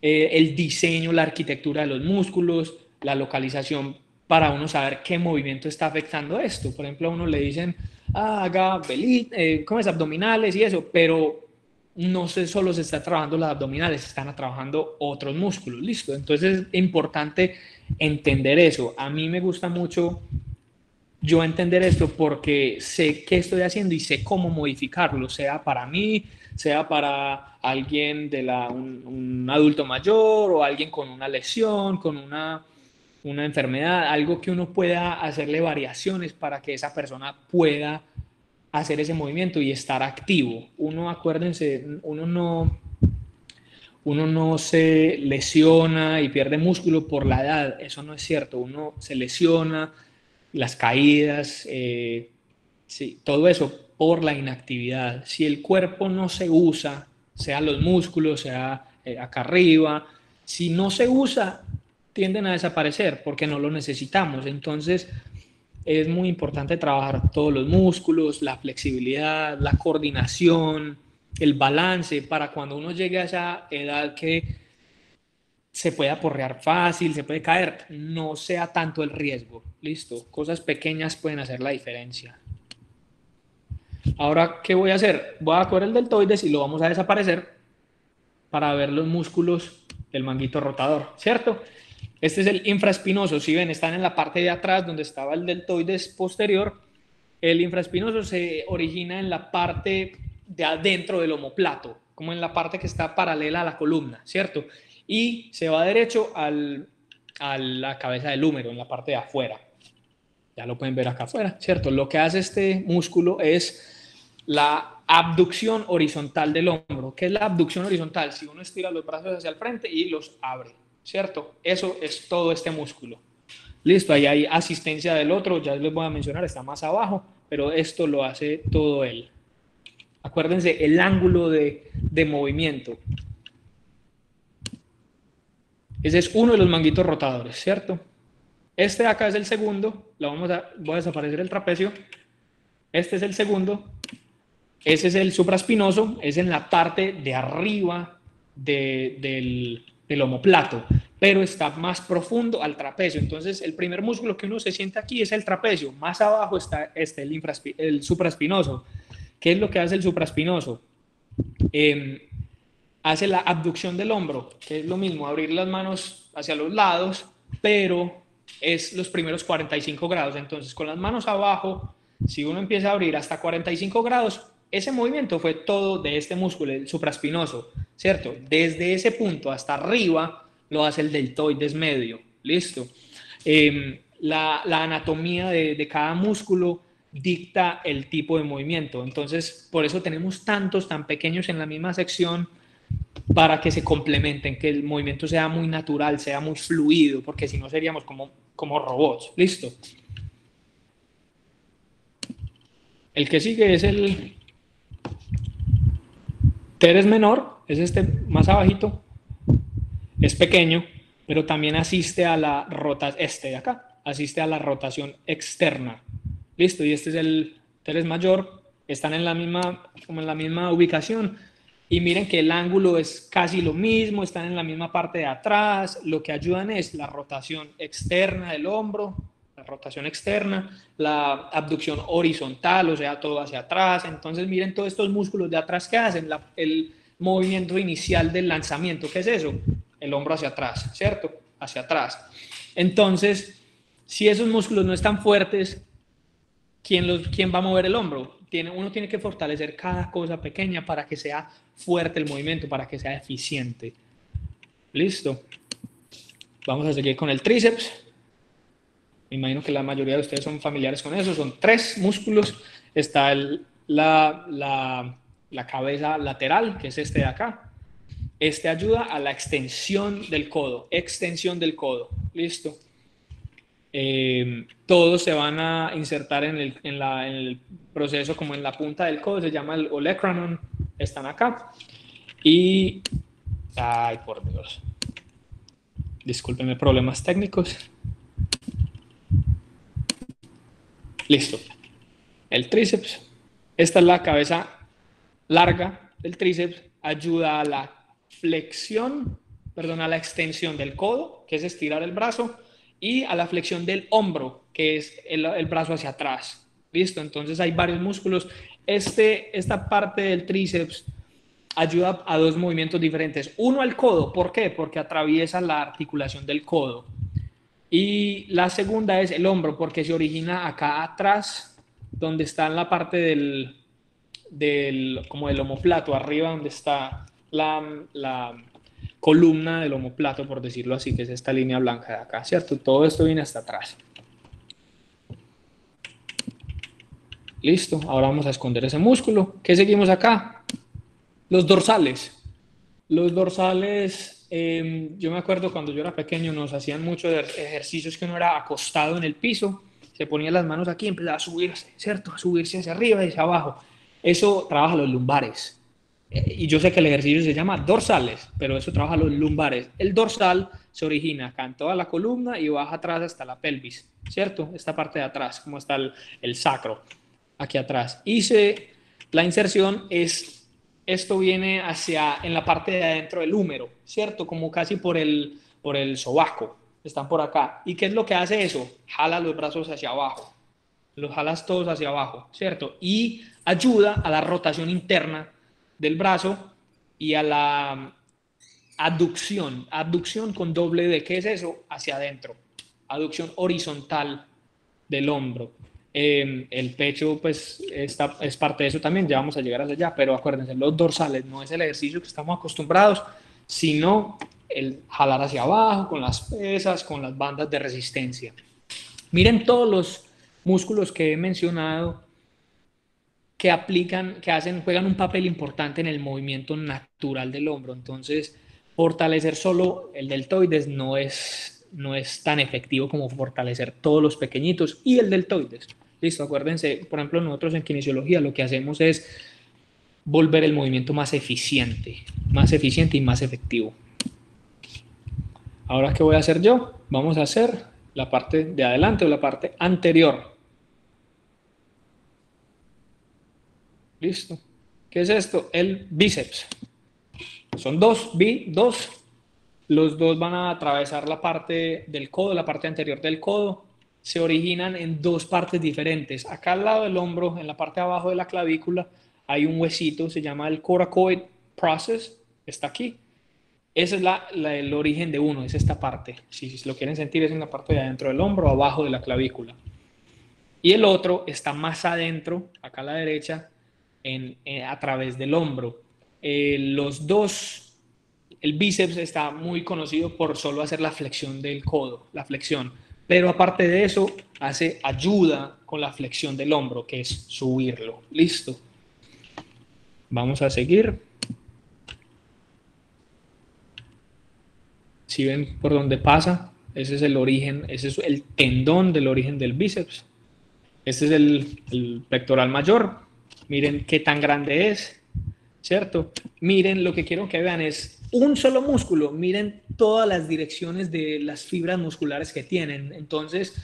el diseño, la arquitectura de los músculos, la localización para uno saber qué movimiento está afectando esto. Por ejemplo, a uno le dicen, haga ¿cómo es? Abdominales y eso, pero no solo se está trabajando las abdominales, se están trabajando otros músculos, ¿listo? Entonces es importante entender eso. A mí me gusta mucho yo entender esto porque sé qué estoy haciendo y sé cómo modificarlo, sea para mí, sea para alguien un adulto mayor o alguien con una lesión, con una enfermedad, algo que uno pueda hacerle variaciones para que esa persona pueda hacer ese movimiento y estar activo. Uno, acuérdense, uno no se lesiona y pierde músculo por la edad, eso no es cierto, uno se lesiona, las caídas, sí, todo eso por la inactividad. Si el cuerpo no se usa, sea los músculos, sea acá arriba, si no se usa, tienden a desaparecer porque no lo necesitamos. Entonces, es muy importante trabajar todos los músculos, la flexibilidad, la coordinación, el balance, para cuando uno llegue a esa edad que se puede aporrear fácil, se puede caer, no sea tanto el riesgo. Listo, cosas pequeñas pueden hacer la diferencia. Ahora, ¿qué voy a hacer? Voy a coger el deltoides y lo vamos a desaparecer para ver los músculos del manguito rotador, ¿cierto? Este es el infraespinoso. Si ven, están en la parte de atrás donde estaba el deltoides posterior. El infraespinoso se origina en la parte de adentro del omóplato, como en la parte que está paralela a la columna, ¿cierto? Y se va derecho a la cabeza del húmero, en la parte de afuera. Ya lo pueden ver acá afuera, ¿cierto? Lo que hace este músculo es la abducción horizontal del hombro. ¿Qué es la abducción horizontal? Si uno estira los brazos hacia el frente y los abre, ¿cierto? Eso es todo este músculo. Listo, ahí hay asistencia del otro, ya les voy a mencionar, está más abajo, pero esto lo hace todo él. Acuérdense, el ángulo de movimiento. Ese es uno de los manguitos rotadores, ¿cierto? Este de acá es el segundo, voy a desaparecer el trapecio. Este es el segundo. Ese es el supraespinoso, es en la parte de arriba del omóplato, pero está más profundo al trapecio. Entonces, el primer músculo que uno se siente aquí es el trapecio. Más abajo está el supraespinoso. ¿Qué es lo que hace el supraespinoso? Hace la abducción del hombro, que es lo mismo, abrir las manos hacia los lados, pero es los primeros 45 grados. Entonces, con las manos abajo, si uno empieza a abrir hasta 45 grados, ese movimiento fue todo de este músculo, el supraespinoso, ¿cierto? Desde ese punto hasta arriba lo hace el deltoides medio, ¿listo? La anatomía de cada músculo dicta el tipo de movimiento. Entonces, por eso tenemos tantos tan pequeños en la misma sección para que se complementen, que el movimiento sea muy natural, sea muy fluido, porque si no seríamos como robots. ¿Listo? El que sigue es el teres menor, es este más abajito, es pequeño, pero también asiste a la rotación, este de acá, asiste a la rotación externa. Listo, y este es el teres mayor, están en la misma ubicación, Y miren que el ángulo es casi lo mismo, están en la misma parte de atrás. Lo que ayudan es la rotación externa del hombro, la rotación externa, la abducción horizontal, o sea, todo hacia atrás. Entonces, miren todos estos músculos de atrás que hacen el movimiento inicial del lanzamiento. ¿Qué es eso? El hombro hacia atrás, ¿cierto? Hacia atrás. Entonces, si esos músculos no están fuertes, ¿quién va a mover el hombro? Uno tiene que fortalecer cada cosa pequeña para que sea fuerte el movimiento, para que sea eficiente. Listo. Vamos a seguir con el tríceps. Me imagino que la mayoría de ustedes son familiares con eso. Son 3 músculos. Está la cabeza lateral, que es este de acá. Este ayuda a la extensión del codo. Extensión del codo. Listo. Todos se van a insertar en el proceso como en la punta del codo, se llama el olecranon, están acá. Y, ay, por Dios, discúlpenme, problemas técnicos. Listo. El tríceps, esta es la cabeza larga del tríceps, ayuda a la flexión, perdón, a la extensión del codo, que es estirar el brazo, y a la flexión del hombro, que es el brazo hacia atrás. ¿Listo? Entonces hay varios músculos. Esta parte del tríceps ayuda a 2 movimientos diferentes. Uno al codo. ¿Por qué? Porque atraviesa la articulación del codo. Y la segunda es el hombro, porque se origina acá atrás, donde está en la parte como del omóplato, arriba donde está la columna del omóplato, por decirlo así, que es esta línea blanca de acá, ¿cierto? Todo esto viene hasta atrás. Listo, ahora vamos a esconder ese músculo. ¿Qué seguimos acá? Los dorsales. Los dorsales, yo me acuerdo cuando yo era pequeño nos hacían muchos ejercicios que uno era acostado en el piso, se ponía las manos aquí y empezaba a subirse, ¿cierto? A subirse hacia arriba y hacia abajo. Eso trabaja los lumbares. Y yo sé que el ejercicio se llama dorsales, pero eso trabaja los lumbares. El dorsal se origina acá en toda la columna y baja atrás hasta la pelvis, ¿cierto? Esta parte de atrás, como está el sacro, aquí atrás. La inserción esto viene en la parte de adentro del húmero, ¿cierto? Como casi por el sobaco, están por acá. ¿Y qué es lo que hace eso? Jala los brazos hacia abajo, los jalas todos hacia abajo, ¿cierto? Y ayuda a la rotación interna del brazo y a la aducción con doble D. ¿Qué es eso? Hacia adentro. Aducción horizontal del hombro. El pecho, pues, es parte de eso también, ya vamos a llegar hasta allá, pero acuérdense, los dorsales no es el ejercicio que estamos acostumbrados, sino el jalar hacia abajo con las pesas, con las bandas de resistencia. Miren todos los músculos que he mencionado que juegan un papel importante en el movimiento natural del hombro. Entonces, fortalecer solo el deltoides no es tan efectivo como fortalecer todos los pequeñitos y el deltoides. Listo, acuérdense, por ejemplo, nosotros en kinesiología lo que hacemos es volver el movimiento más eficiente y más efectivo. Ahora, ¿qué voy a hacer yo? Vamos a hacer la parte de adelante o la parte anterior. Listo. ¿Qué es esto? El bíceps. Son dos. Los dos van a atravesar la parte del codo, la parte anterior del codo. Se originan en 2 partes diferentes. Acá al lado del hombro, en la parte de abajo de la clavícula, hay un huesito, se llama el coracoid process. Está aquí. Ese es el origen de uno, es esta parte. Si lo quieren sentir, es en la parte de adentro del hombro, abajo de la clavícula. Y el otro está más adentro, acá a la derecha, a través del hombro. Los dos, el bíceps está muy conocido por solo hacer la flexión del codo, la flexión. Pero aparte de eso, ayuda con la flexión del hombro, que es subirlo. Listo. Vamos a seguir. Si ven por dónde pasa, ese es el origen, ese es el tendón del origen del bíceps. Este es el pectoral mayor. Miren qué tan grande es, ¿cierto? Miren, lo que quiero que vean es un solo músculo. Miren todas las direcciones de las fibras musculares que tienen. Entonces,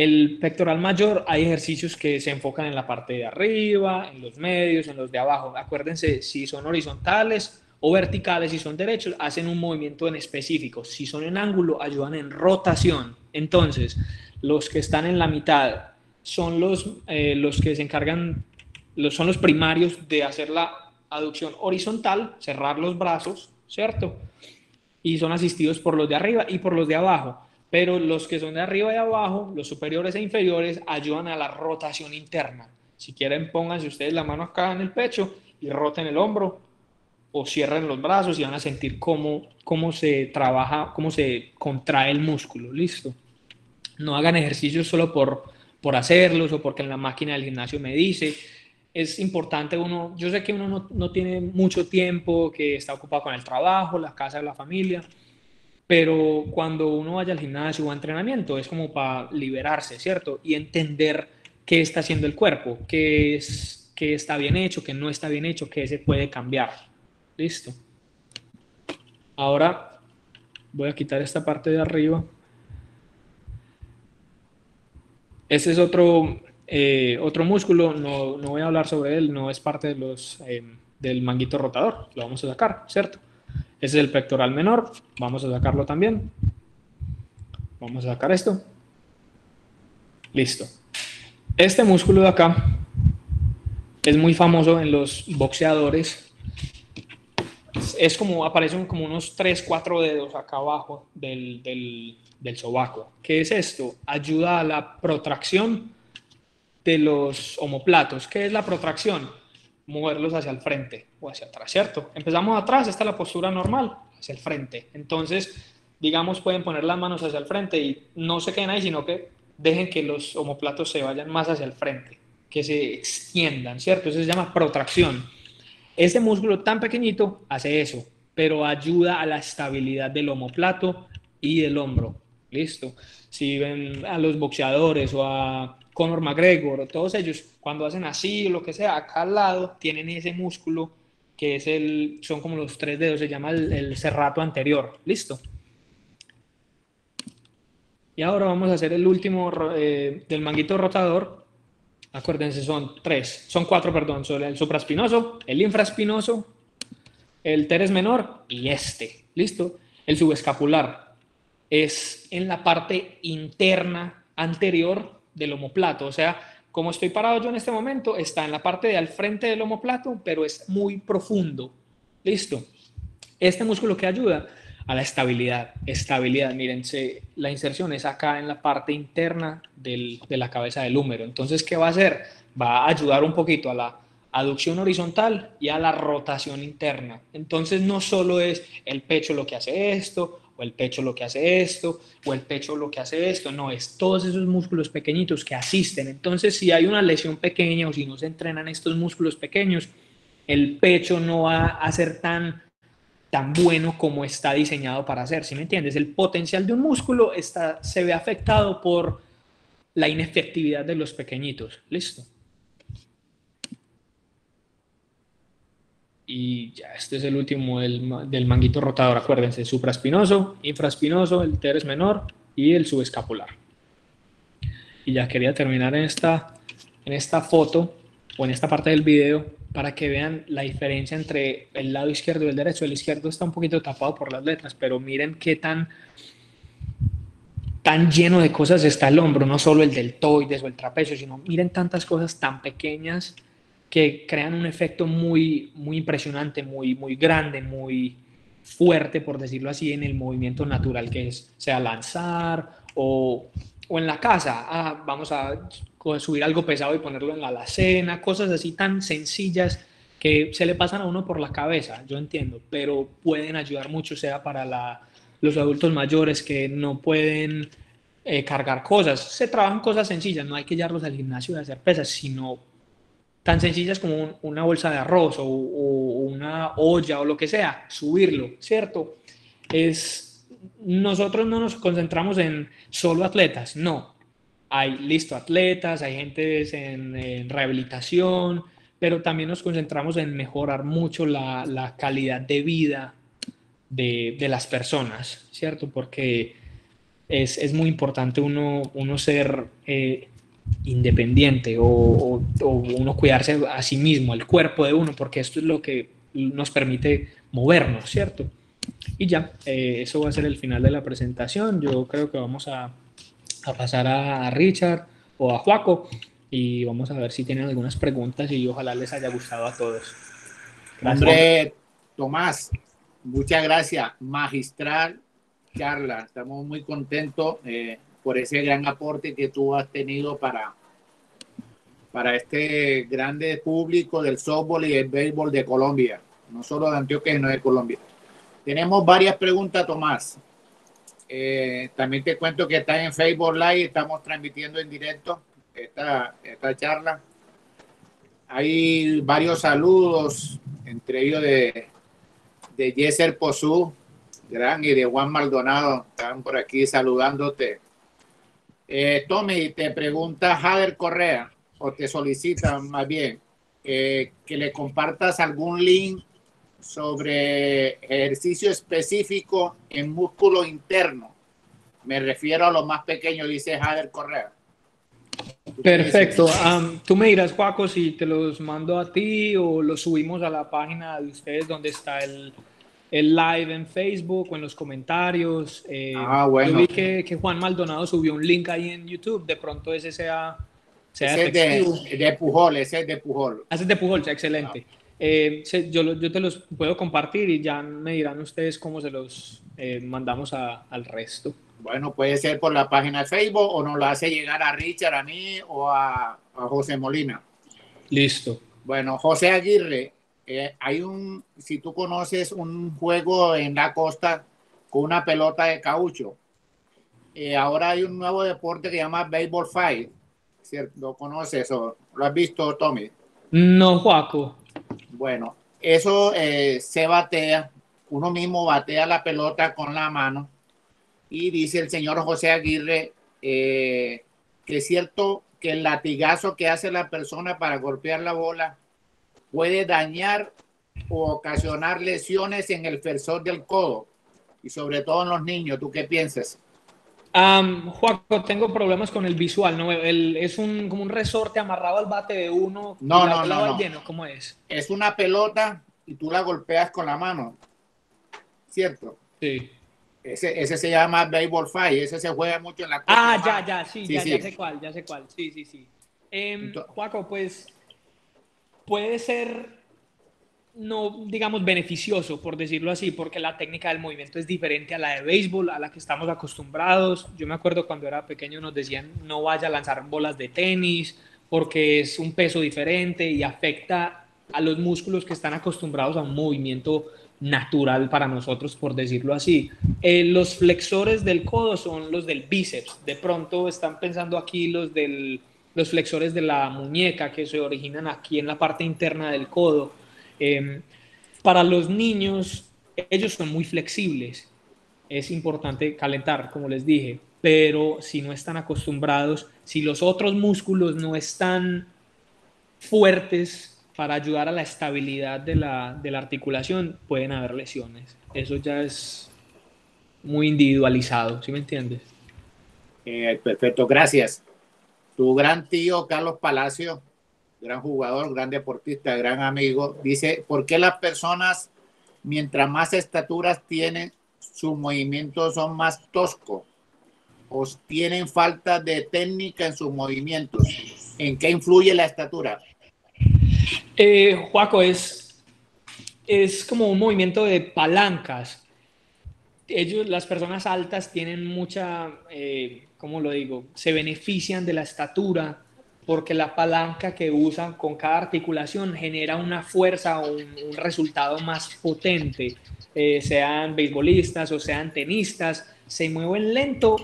El pectoral mayor hay ejercicios que se enfocan en la parte de arriba, en los medios, en los de abajo. Acuérdense, si son horizontales o verticales, si son derechos, hacen un movimiento en específico. Si son en ángulo, ayudan en rotación. Entonces, los que están en la mitad son los que se encargan, son los primarios de hacer la aducción horizontal, cerrar los brazos, ¿cierto? Y son asistidos por los de arriba y por los de abajo. Pero los que son de arriba y abajo, los superiores e inferiores, ayudan a la rotación interna. Si quieren, pónganse ustedes la mano acá en el pecho y roten el hombro o cierren los brazos y van a sentir cómo se trabaja, cómo se contrae el músculo. Listo. No hagan ejercicios solo por hacerlos o porque en la máquina del gimnasio me dice. Es importante uno, yo sé que uno no tiene mucho tiempo, que está ocupado con el trabajo, la casa, la familia, pero cuando uno vaya al gimnasio o a entrenamiento es como para liberarse, ¿cierto? Y entender qué está haciendo el cuerpo, qué está bien hecho, qué no está bien hecho, qué se puede cambiar. Listo. Ahora voy a quitar esta parte de arriba. Este es otro músculo, no voy a hablar sobre él, no es parte de del manguito rotador, lo vamos a sacar, ¿cierto? Ese es el pectoral menor, vamos a sacarlo también. Vamos a sacar esto. Listo. Este músculo de acá es muy famoso en los boxeadores. Es como, aparecen como unos 3, 4 dedos acá abajo del sobaco. ¿Qué es esto? Ayuda a la protracción de los omóplatos. ¿Qué es la protracción? Moverlos hacia el frente o hacia atrás, ¿cierto? Empezamos atrás, esta es la postura normal, hacia el frente. Entonces, digamos, pueden poner las manos hacia el frente y no se queden ahí, sino que dejen que los omóplatos se vayan más hacia el frente, que se extiendan, ¿cierto? Eso se llama protracción. Este músculo tan pequeñito hace eso, pero ayuda a la estabilidad del omóplato y del hombro. Listo. Si ven a los boxeadores o a Conor McGregor o todos ellos, cuando hacen así o lo que sea, acá al lado tienen ese músculo que es son como los 3 dedos, se llama el serrato anterior. Listo. Y ahora vamos a hacer el último del manguito rotador. Acuérdense, son 4, perdón, son el supraespinoso, el infraespinoso, el teres menor y este. ¿Listo? El subescapular es en la parte interna anterior del omóplato. O sea, como estoy parado yo en este momento, está en la parte de al frente del omóplato, pero es muy profundo. ¿Listo? Este músculo que ayuda a la estabilidad. Estabilidad, mírense, la inserción es acá en la parte interna de la cabeza del húmero. Entonces, ¿qué va a hacer? Va a ayudar un poquito a la aducción horizontal y a la rotación interna. Entonces, no solo es el pecho lo que hace esto, o el pecho lo que hace esto, o el pecho lo que hace esto, no, es todos esos músculos pequeñitos que asisten. Entonces, si hay una lesión pequeña o si no se entrenan estos músculos pequeños, el pecho no va a ser tan bueno como está diseñado para hacer, ¿sí me entiendes? El potencial de un músculo se ve afectado por la inefectividad de los pequeñitos. ¿Listo? Y ya, este es el último del manguito rotador, acuérdense, supraespinoso, infraespinoso, el teres menor y el subescapular. Y ya quería terminar en esta foto o en esta parte del video para que vean la diferencia entre el lado izquierdo y el derecho. El izquierdo está un poquito tapado por las letras, pero miren qué tan lleno de cosas está el hombro, no solo el deltoides o el trapecio, sino miren tantas cosas tan pequeñas que crean un efecto muy, muy impresionante, muy, muy grande, muy fuerte, por decirlo así, en el movimiento natural que es, sea lanzar o en la casa, vamos a subir algo pesado y ponerlo en la alacena, cosas así tan sencillas que se le pasan a uno por la cabeza, yo entiendo, pero pueden ayudar mucho, sea para los adultos mayores que no pueden cargar cosas. Se trabajan cosas sencillas, no hay que llevarlos al gimnasio de hacer pesas, sino tan sencillas como una bolsa de arroz o una olla o lo que sea, subirlo, ¿cierto? Nosotros no nos concentramos en solo atletas, no. Hay, listo, atletas, hay gente en rehabilitación, pero también nos concentramos en mejorar mucho la calidad de vida de las personas, ¿cierto? Porque es muy importante uno ser independiente o uno cuidarse a sí mismo, al cuerpo de uno, porque esto es lo que nos permite movernos, ¿cierto? Y ya, eso va a ser el final de la presentación. Yo creo que vamos a pasar a Richard o a Joaco y vamos a ver si tienen algunas preguntas y ojalá les haya gustado a todos. Gracias. Hombre, Tomás, muchas gracias. Magistral charla. Estamos muy contentos por ese gran aporte que tú has tenido para este grande público del softball y el béisbol de Colombia. No solo de Antioquia, sino de Colombia. Tenemos varias preguntas, Tomás. También te cuento que está en Facebook Live, estamos transmitiendo en directo esta charla. Hay varios saludos, entre ellos de Yeser Pozú, gran, y de Juan Maldonado, están por aquí saludándote. Tommy, te pregunta Jader Correa, o te solicita más bien, que le compartas algún link sobre ejercicio específico en músculo interno. Me refiero a los más pequeños, dice Jader Correa. Perfecto. Tú me dirás, Joaco, si te los mando a ti o los subimos a la página de ustedes donde está el live en Facebook o en los comentarios. Bueno. Yo vi que Juan Maldonado subió un link ahí en YouTube. De pronto ese sea ese efectivo. De Pujol, ese es de Pujol. Ese es de Pujol, excelente. Yo te los puedo compartir y ya me dirán ustedes cómo se los mandamos al resto. Bueno, puede ser por la página de Facebook o nos lo hace llegar a Richard, a mí o a José Molina. Listo. Bueno, José Aguirre, si tú conoces un juego en la costa con una pelota de caucho. Ahora hay un nuevo deporte que se llama Baseball Fight. ¿Cierto? ¿Lo conoces o lo has visto, Tommy? No, Joaco. Bueno, eso se batea, uno mismo batea la pelota con la mano. Y dice el señor José Aguirre que es cierto que el latigazo que hace la persona para golpear la bola puede dañar o ocasionar lesiones en el fersor del codo y sobre todo en los niños. ¿Tú qué piensas? Joaco, tengo problemas con el visual, ¿no? Es como un resorte amarrado al bate de uno. No. Lleno, ¿cómo es? Es una pelota y tú la golpeas con la mano, ¿cierto? Sí. Ese se llama Baseball Fight, ese se juega mucho en la costa. Ya sé cuál. Sí. Joaco, pues puede ser, no digamos beneficioso, por decirlo así, porque la técnica del movimiento es diferente a la de béisbol, a la que estamos acostumbrados. Yo me acuerdo cuando era pequeño nos decían no vaya a lanzar bolas de tenis porque es un peso diferente y afecta a los músculos que están acostumbrados a un movimiento natural para nosotros, por decirlo así. Los flexores del codo son los del bíceps. De pronto están pensando aquí los flexores de la muñeca que se originan aquí en la parte interna del codo. Para los niños, ellos son muy flexibles. Es importante calentar, como les dije, pero si no están acostumbrados, si los otros músculos no están fuertes para ayudar a la estabilidad de la articulación, pueden haber lesiones. Eso ya es muy individualizado, ¿sí me entiendes? Perfecto, gracias. Tu gran tío Carlos Palacio, gran jugador, gran deportista, gran amigo, dice, ¿por qué las personas, mientras más estaturas tienen, sus movimientos son más toscos o tienen falta de técnica en sus movimientos? ¿En qué influye la estatura? Joaco, es como un movimiento de palancas. Las personas altas tienen mucha, ¿cómo lo digo? Se benefician de la estatura porque la palanca que usan con cada articulación genera una fuerza o un resultado más potente. Sean beisbolistas o sean tenistas, se mueven lento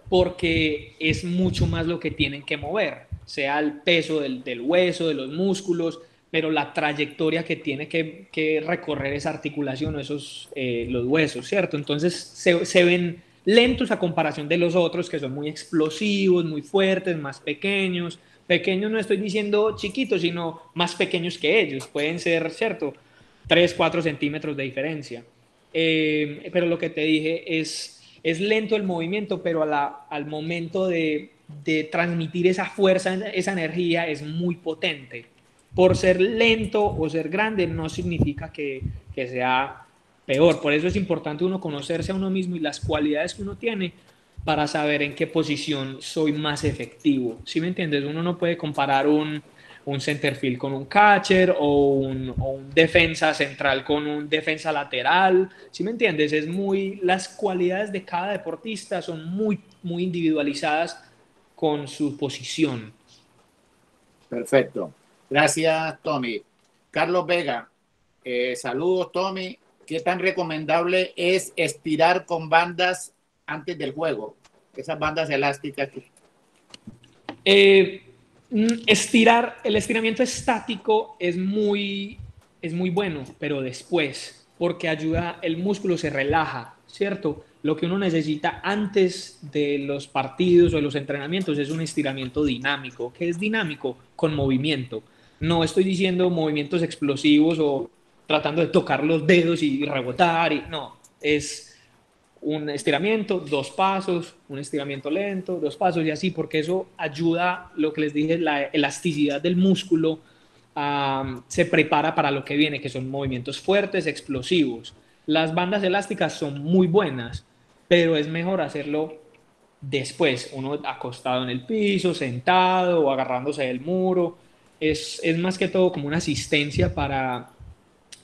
porque es mucho más lo que tienen que mover, sea el peso del hueso, de los músculos, pero la trayectoria que tiene que recorrer esa articulación o los huesos, ¿cierto? Entonces se ven lentos a comparación de los otros que son muy explosivos, muy fuertes, más pequeños. Pequeños no estoy diciendo chiquitos, sino más pequeños que ellos. Pueden ser, ¿cierto? 3, 4 centímetros de diferencia. Pero lo que te dije es es lento el movimiento, pero al momento de transmitir esa fuerza, esa energía, es muy potente. Por ser lento o ser grande no significa que sea peor. Por eso es importante uno conocerse a uno mismo y las cualidades que uno tiene para saber en qué posición soy más efectivo. ¿Sí me entiendes? Uno no puede comparar un centerfield con un catcher o un defensa central con un defensa lateral. ¿Sí me entiendes? Las cualidades de cada deportista son muy, muy individualizadas con su posición. Perfecto. Gracias, Tommy. Carlos Vega, saludos, Tommy. ¿Qué tan recomendable es estirar con bandas antes del juego? Esas bandas elásticas. Estirar, el estiramiento estático es muy bueno, pero después, porque ayuda, el músculo se relaja, ¿cierto? Lo que uno necesita antes de los partidos o de los entrenamientos es un estiramiento dinámico. ¿Qué es dinámico? Con movimiento. No estoy diciendo movimientos explosivos o tratando de tocar los dedos y rebotar, no, es un estiramiento, 2 pasos, un estiramiento lento, 2 pasos y así, porque eso ayuda, lo que les dije, la elasticidad del músculo se prepara para lo que viene, que son movimientos fuertes, explosivos. Las bandas elásticas son muy buenas, pero es mejor hacerlo después, uno acostado en el piso, sentado o agarrándose del muro. Es más que todo como una asistencia para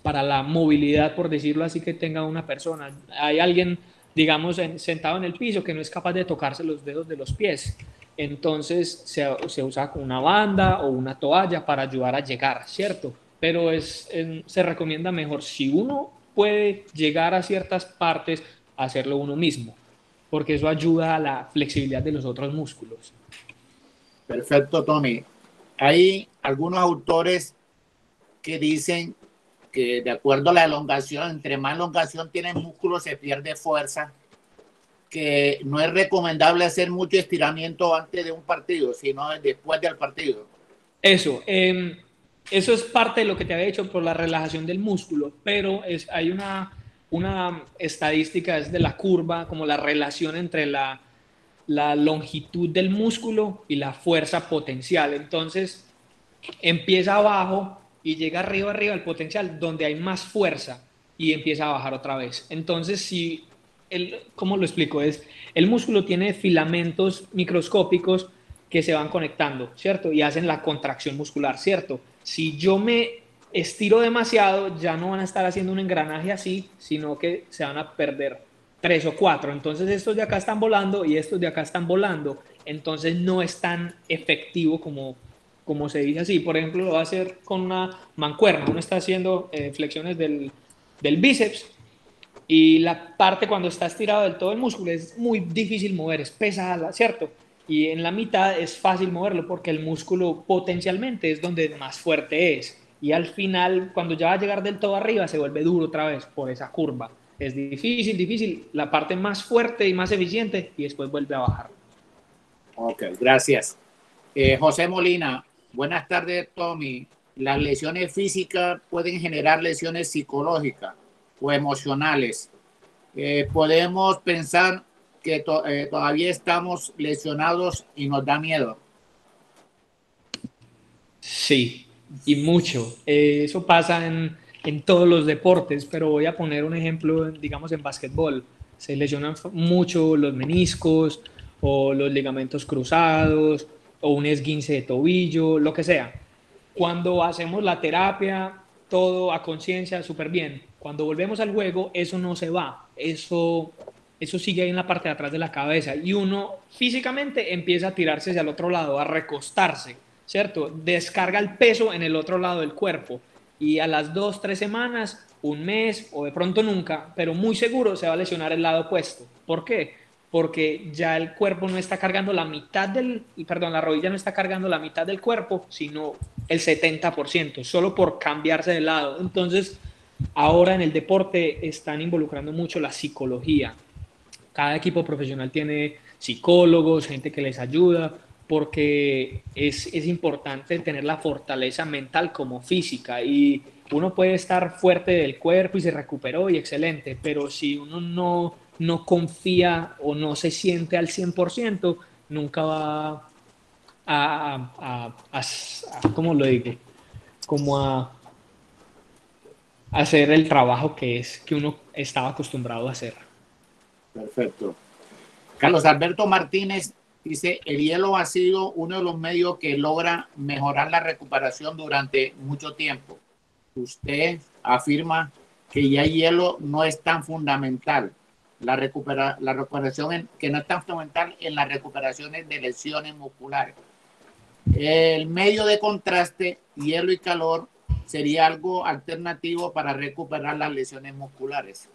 la movilidad, por decirlo así, que tenga una persona. Hay alguien, digamos, sentado en el piso que no es capaz de tocarse los dedos de los pies. Entonces se usa una banda o una toalla para ayudar a llegar, ¿cierto? Pero se recomienda mejor, si uno puede llegar a ciertas partes, hacerlo uno mismo, porque eso ayuda a la flexibilidad de los otros músculos. Perfecto, Tommy. Hay algunos autores que dicen que de acuerdo a la elongación, entre más elongación tiene el músculo, se pierde fuerza, que no es recomendable hacer mucho estiramiento antes de un partido, sino después del partido. Eso es parte de lo que te había dicho por la relajación del músculo, pero hay una estadística, es de la curva, como la relación entre la longitud del músculo y la fuerza potencial. Entonces, empieza abajo y llega arriba el potencial, donde hay más fuerza, y empieza a bajar otra vez. Entonces, ¿cómo lo explico? El músculo tiene filamentos microscópicos que se van conectando, ¿cierto? Y hacen la contracción muscular, ¿cierto? Si yo me estiro demasiado, ya no van a estar haciendo un engranaje así, sino que se van a perder 3 o 4. Entonces estos de acá están volando y estos de acá están volando. Entonces no es tan efectivo como se dice así. Por ejemplo, lo va a hacer con una mancuerna. Uno está haciendo flexiones del bíceps y la parte cuando está estirado del todo el músculo es muy difícil mover, es pesada, ¿cierto? Y en la mitad es fácil moverlo porque el músculo potencialmente es donde más fuerte es. Y al final, cuando ya va a llegar del todo arriba, se vuelve duro otra vez por esa curva. Es difícil, la parte más fuerte y más eficiente y después vuelve a bajar. Ok, gracias. José Molina, buenas tardes, Tommy. Las lesiones físicas pueden generar lesiones psicológicas o emocionales. Podemos pensar que todavía estamos lesionados y nos da miedo. Sí, y mucho. Eso pasa en todos los deportes, pero voy a poner un ejemplo, digamos, en básquetbol. Se lesionan mucho los meniscos o los ligamentos cruzados o un esguince de tobillo, lo que sea. Cuando hacemos la terapia, todo a conciencia, súper bien. Cuando volvemos al juego, eso no se va. Eso sigue ahí en la parte de atrás de la cabeza y uno físicamente empieza a tirarse hacia el otro lado, a recostarse, ¿cierto? Descarga el peso en el otro lado del cuerpo y a las 2, 3 semanas, un mes o de pronto nunca, pero muy seguro se va a lesionar el lado opuesto. ¿Por qué? Porque ya el cuerpo no está cargando la rodilla no está cargando la mitad del cuerpo, sino el 70%, solo por cambiarse de lado. Entonces, ahora en el deporte están involucrando mucho la psicología. Cada equipo profesional tiene psicólogos, gente que les ayuda, porque es importante tener la fortaleza mental como física. Y uno puede estar fuerte del cuerpo y se recuperó y excelente, pero si uno no confía o no se siente al 100%, nunca va ¿cómo lo digo? Como a hacer el trabajo que uno estaba acostumbrado a hacer. Perfecto. Carlos Alberto Martínez dice, el hielo ha sido uno de los medios que logra mejorar la recuperación durante mucho tiempo. Usted afirma que ya el hielo no es tan fundamental. La recuperación que no es tan fundamental en las recuperaciones de lesiones musculares. El medio de contraste, hielo y calor, sería algo alternativo para recuperar las lesiones musculares.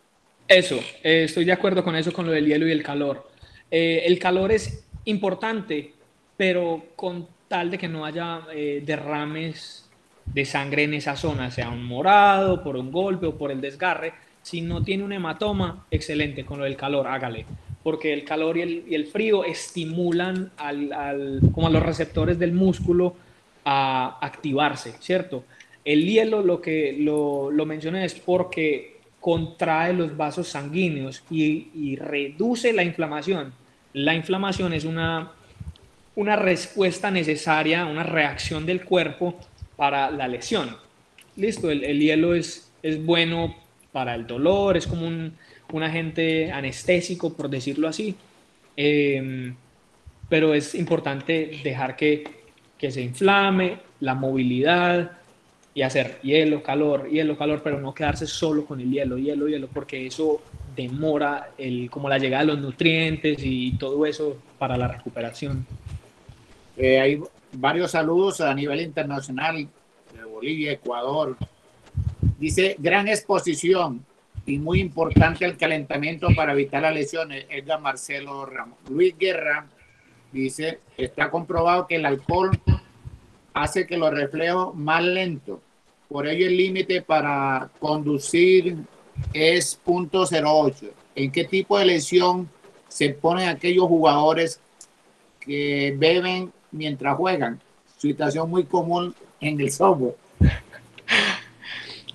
Eso, estoy de acuerdo con eso, con lo del hielo y el calor. El calor es importante, pero con tal de que no haya derrames de sangre en esa zona, sea un morado, por un golpe o por el desgarre. Si no tiene un hematoma, excelente, con lo del calor, hágale. Porque el calor y el frío estimulan como a los receptores del músculo a activarse, ¿cierto? El hielo lo mencioné es porque contrae los vasos sanguíneos y reduce la inflamación. La inflamación es una respuesta necesaria, una reacción del cuerpo para la lesión. Listo, el hielo es bueno para el dolor, es como un agente anestésico, por decirlo así, pero es importante dejar que se inflame, la movilidad y hacer hielo, calor, pero no quedarse solo con el hielo, porque eso demora como la llegada de los nutrientes y todo eso para la recuperación. Hay varios saludos a nivel internacional de Bolivia, Ecuador. Dice, gran exposición y muy importante el calentamiento para evitar las lesiones. Edgar Marcelo Ramos. Luis Guerra dice, está comprobado que el alcohol hace que los reflejos más lentos. Por ello el límite para conducir es 0.08. ¿En qué tipo de lesión se ponen aquellos jugadores que beben mientras juegan? Situación muy común en el softball.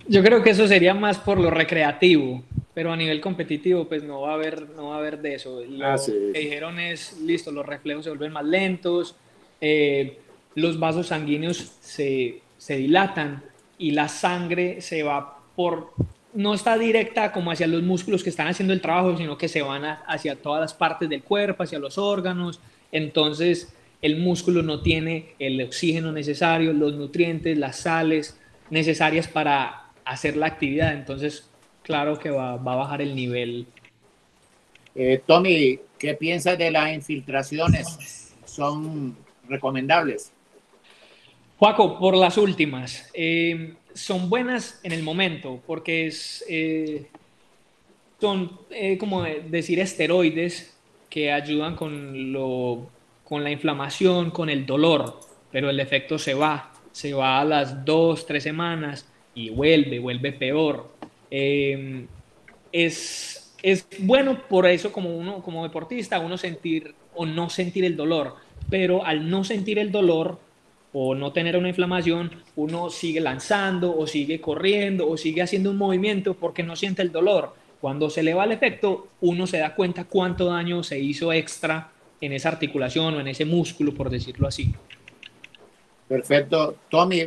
Yo creo que eso sería más por lo recreativo, pero a nivel competitivo pues no va a haber de eso. Lo que dijeron es, listo, los reflejos se vuelven más lentos, los vasos sanguíneos se dilatan y la sangre se va no está directa como hacia los músculos que están haciendo el trabajo, sino que se van hacia todas las partes del cuerpo, hacia los órganos. Entonces el músculo no tiene el oxígeno necesario, los nutrientes, las sales necesarias para hacer la actividad, entonces claro que va a bajar el nivel. Tommy, ¿qué piensas de las infiltraciones? ¿Son recomendables? Joaco, por las últimas, son buenas en el momento porque son como decir esteroides que ayudan con la inflamación, con el dolor, pero el efecto se va a las 2, 3 semanas y vuelve peor. Es bueno por eso como uno, como deportista, uno sentir o no sentir el dolor, pero al no sentir el dolor o no tener una inflamación, uno sigue lanzando o sigue corriendo o sigue haciendo un movimiento porque no siente el dolor. Cuando se le va el efecto, uno se da cuenta cuánto daño se hizo extra en esa articulación o en ese músculo, por decirlo así. Perfecto. Tommy,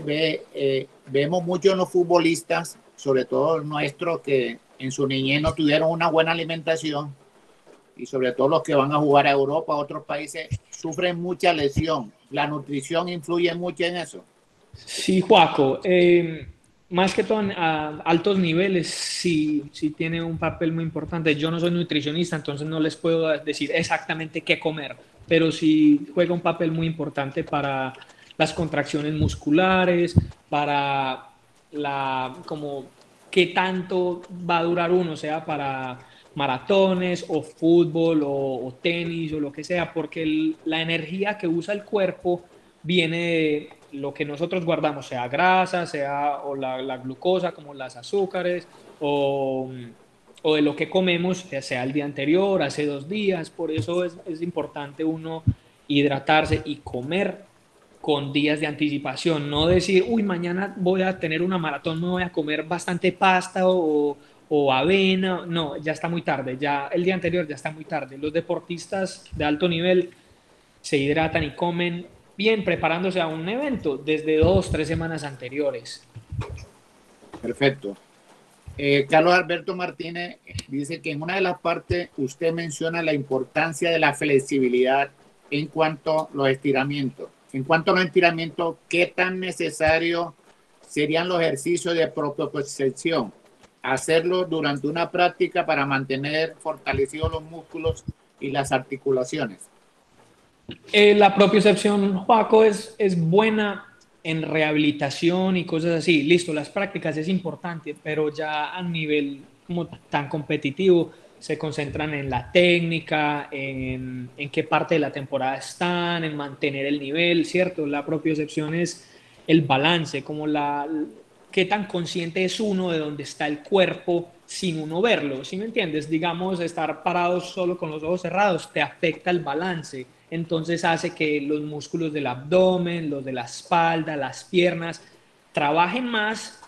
vemos muchos los futbolistas, sobre todo nuestros, que en su niñez no tuvieron una buena alimentación y sobre todo los que van a jugar a Europa, a otros países, sufren mucha lesión. ¿La nutrición influye mucho en eso? Sí, Joaco. Más que todo a altos niveles, sí tiene un papel muy importante. Yo no soy nutricionista, entonces no les puedo decir exactamente qué comer, pero sí juega un papel muy importante para las contracciones musculares, para como qué tanto va a durar uno, sea para maratones o fútbol o tenis o lo que sea, porque la energía que usa el cuerpo viene de lo que nosotros guardamos, sea grasa, sea o la glucosa, como las azúcares, o de lo que comemos, sea el día anterior, hace 2 días. Por eso es importante uno hidratarse y comer con días de anticipación, no decir, uy, mañana voy a tener una maratón, me voy a comer bastante pasta o o avena, no, ya está muy tarde, ya el día anterior ya está muy tarde. Los deportistas de alto nivel se hidratan y comen bien preparándose a un evento desde 2, 3 semanas anteriores. Perfecto. Carlos Alberto Martínez dice que en una de las partes usted menciona la importancia de la flexibilidad en cuanto a los estiramientos. En cuanto a los estiramientos, ¿qué tan necesario serían los ejercicios de propiocepción? Hacerlo durante una práctica para mantener fortalecidos los músculos y las articulaciones. La propiocepción, Joaco, es buena en rehabilitación y cosas así. Listo, las prácticas es importante, pero ya a nivel como tan competitivo se concentran en la técnica, en qué parte de la temporada están, en mantener el nivel, ¿cierto? La propiocepción es el balance, como qué tan consciente es uno de dónde está el cuerpo sin uno verlo, ¿sí me entiendes? Digamos, estar parado solo con los ojos cerrados te afecta el balance, entonces hace que los músculos del abdomen, los de la espalda, las piernas, trabajen más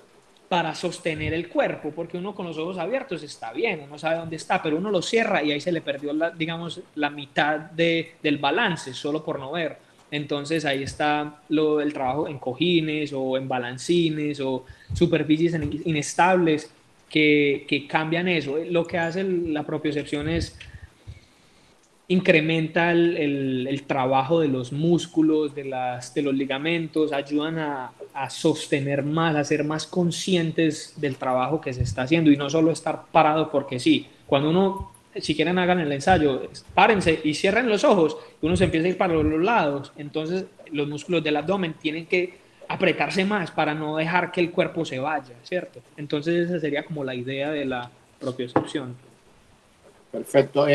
para sostener el cuerpo, porque uno con los ojos abiertos está bien, uno sabe dónde está, pero uno lo cierra y ahí se le perdió, digamos, la mitad del balance solo por no ver. Entonces ahí está el trabajo en cojines o en balancines o superficies inestables que cambian eso. Lo que hace la propiocepción es incrementa el trabajo de los músculos, de los ligamentos, ayudan a sostener más, a ser más conscientes del trabajo que se está haciendo y no solo estar parado porque sí. Cuando uno, si quieren hagan el ensayo, párense y cierren los ojos, y uno se empieza a ir para los lados, entonces los músculos del abdomen tienen que apretarse más para no dejar que el cuerpo se vaya, ¿cierto? Entonces esa sería como la idea de la propiocepción. Perfecto.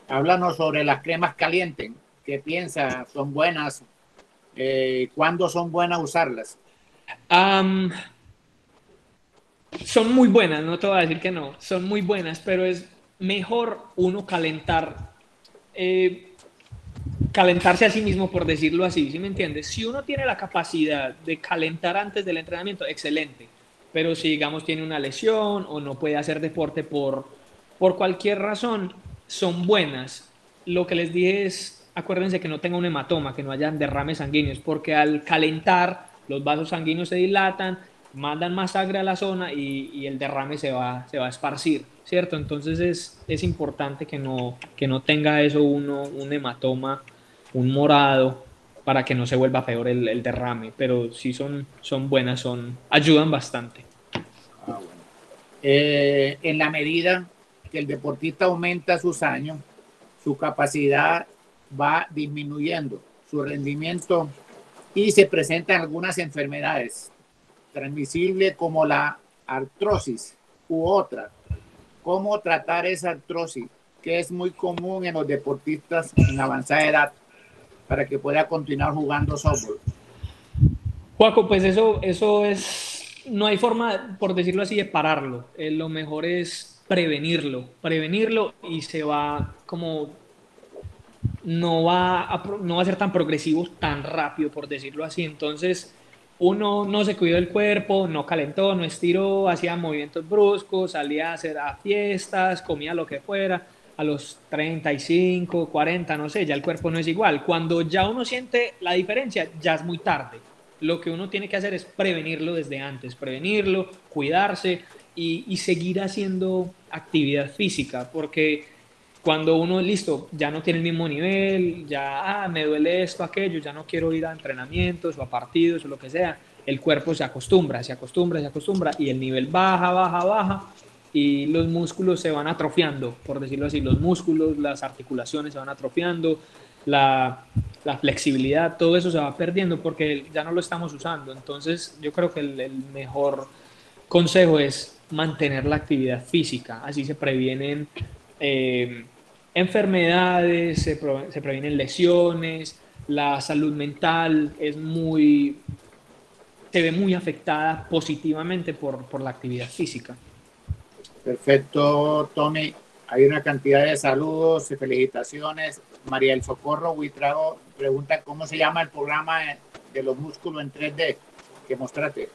Háblanos sobre las cremas calientes. ¿Qué piensas? ¿Son buenas? ¿Cuándo son buenas usarlas? Son muy buenas, no te voy a decir que no, son muy buenas, pero es mejor uno calentarse a sí mismo, por decirlo así, ¿sí me entiendes? Si uno tiene la capacidad de calentar antes del entrenamiento, excelente, pero si digamos tiene una lesión o no puede hacer deporte por cualquier razón, son buenas. Lo que les dije es, acuérdense que no tenga un hematoma, que no hayan derrames sanguíneos, porque al calentar los vasos sanguíneos se dilatan, mandan más sangre a la zona y el derrame se va a esparcir, ¿cierto? Entonces es importante que no tenga eso uno, un hematoma, un morado, para que no se vuelva peor el derrame, pero sí son buenas, ayudan bastante. Ah, bueno. En la medida que el deportista aumenta sus años, su capacidad va disminuyendo, su rendimiento y se presentan algunas enfermedades transmisibles como la artrosis u otra. ¿Cómo tratar esa artrosis? Que es muy común en los deportistas en avanzada edad para que pueda continuar jugando softball. Juaco, pues eso es, no hay forma, por decirlo así, de pararlo. Lo mejor es prevenirlo y se va como, no va a ser tan progresivo tan rápido, por decirlo así. Entonces, uno no se cuidó el cuerpo, no calentó, no estiró, hacía movimientos bruscos, salía a hacer a fiestas, comía lo que fuera. A los 35, 40, no sé, ya el cuerpo no es igual. Cuando ya uno siente la diferencia, ya es muy tarde. Lo que uno tiene que hacer es prevenirlo desde antes, prevenirlo, cuidarse y seguir haciendo actividad física, porque cuando uno, listo, ya no tiene el mismo nivel, ya me duele esto, aquello, ya no quiero ir a entrenamientos o a partidos o lo que sea, el cuerpo se acostumbra, se acostumbra, se acostumbra y el nivel baja, baja, baja y los músculos se van atrofiando, por decirlo así, los músculos, las articulaciones se van atrofiando, la flexibilidad, todo eso se va perdiendo porque ya no lo estamos usando. Entonces yo creo que el mejor consejo es mantener la actividad física, así se previenen eh, enfermedades, se previenen lesiones, la salud mental se ve muy afectada positivamente por la actividad física. Perfecto, Tony. Hay una cantidad de saludos y felicitaciones. María del Socorro Huitrago pregunta cómo se llama el programa de los músculos en 3D que mostraste.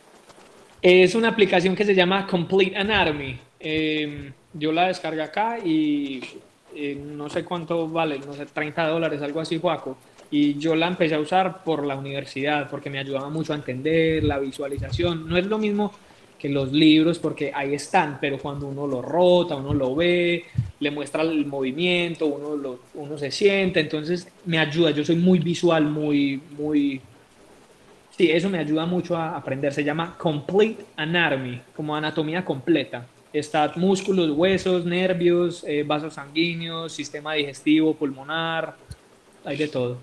Es una aplicación que se llama Complete Anatomy. Yo la descargué acá y no sé cuánto vale, no sé, $30, algo así, Joaco. Y yo la empecé a usar por la universidad, porque me ayudaba mucho a entender la visualización. No es lo mismo que los libros, porque ahí están, pero cuando uno lo rota, uno lo ve, le muestra el movimiento, uno se siente, entonces me ayuda. Yo soy muy visual, muy. Sí, eso me ayuda mucho a aprender. Se llama Complete Anatomy, como anatomía completa. Está músculos, huesos, nervios, vasos sanguíneos, sistema digestivo, pulmonar, hay de todo.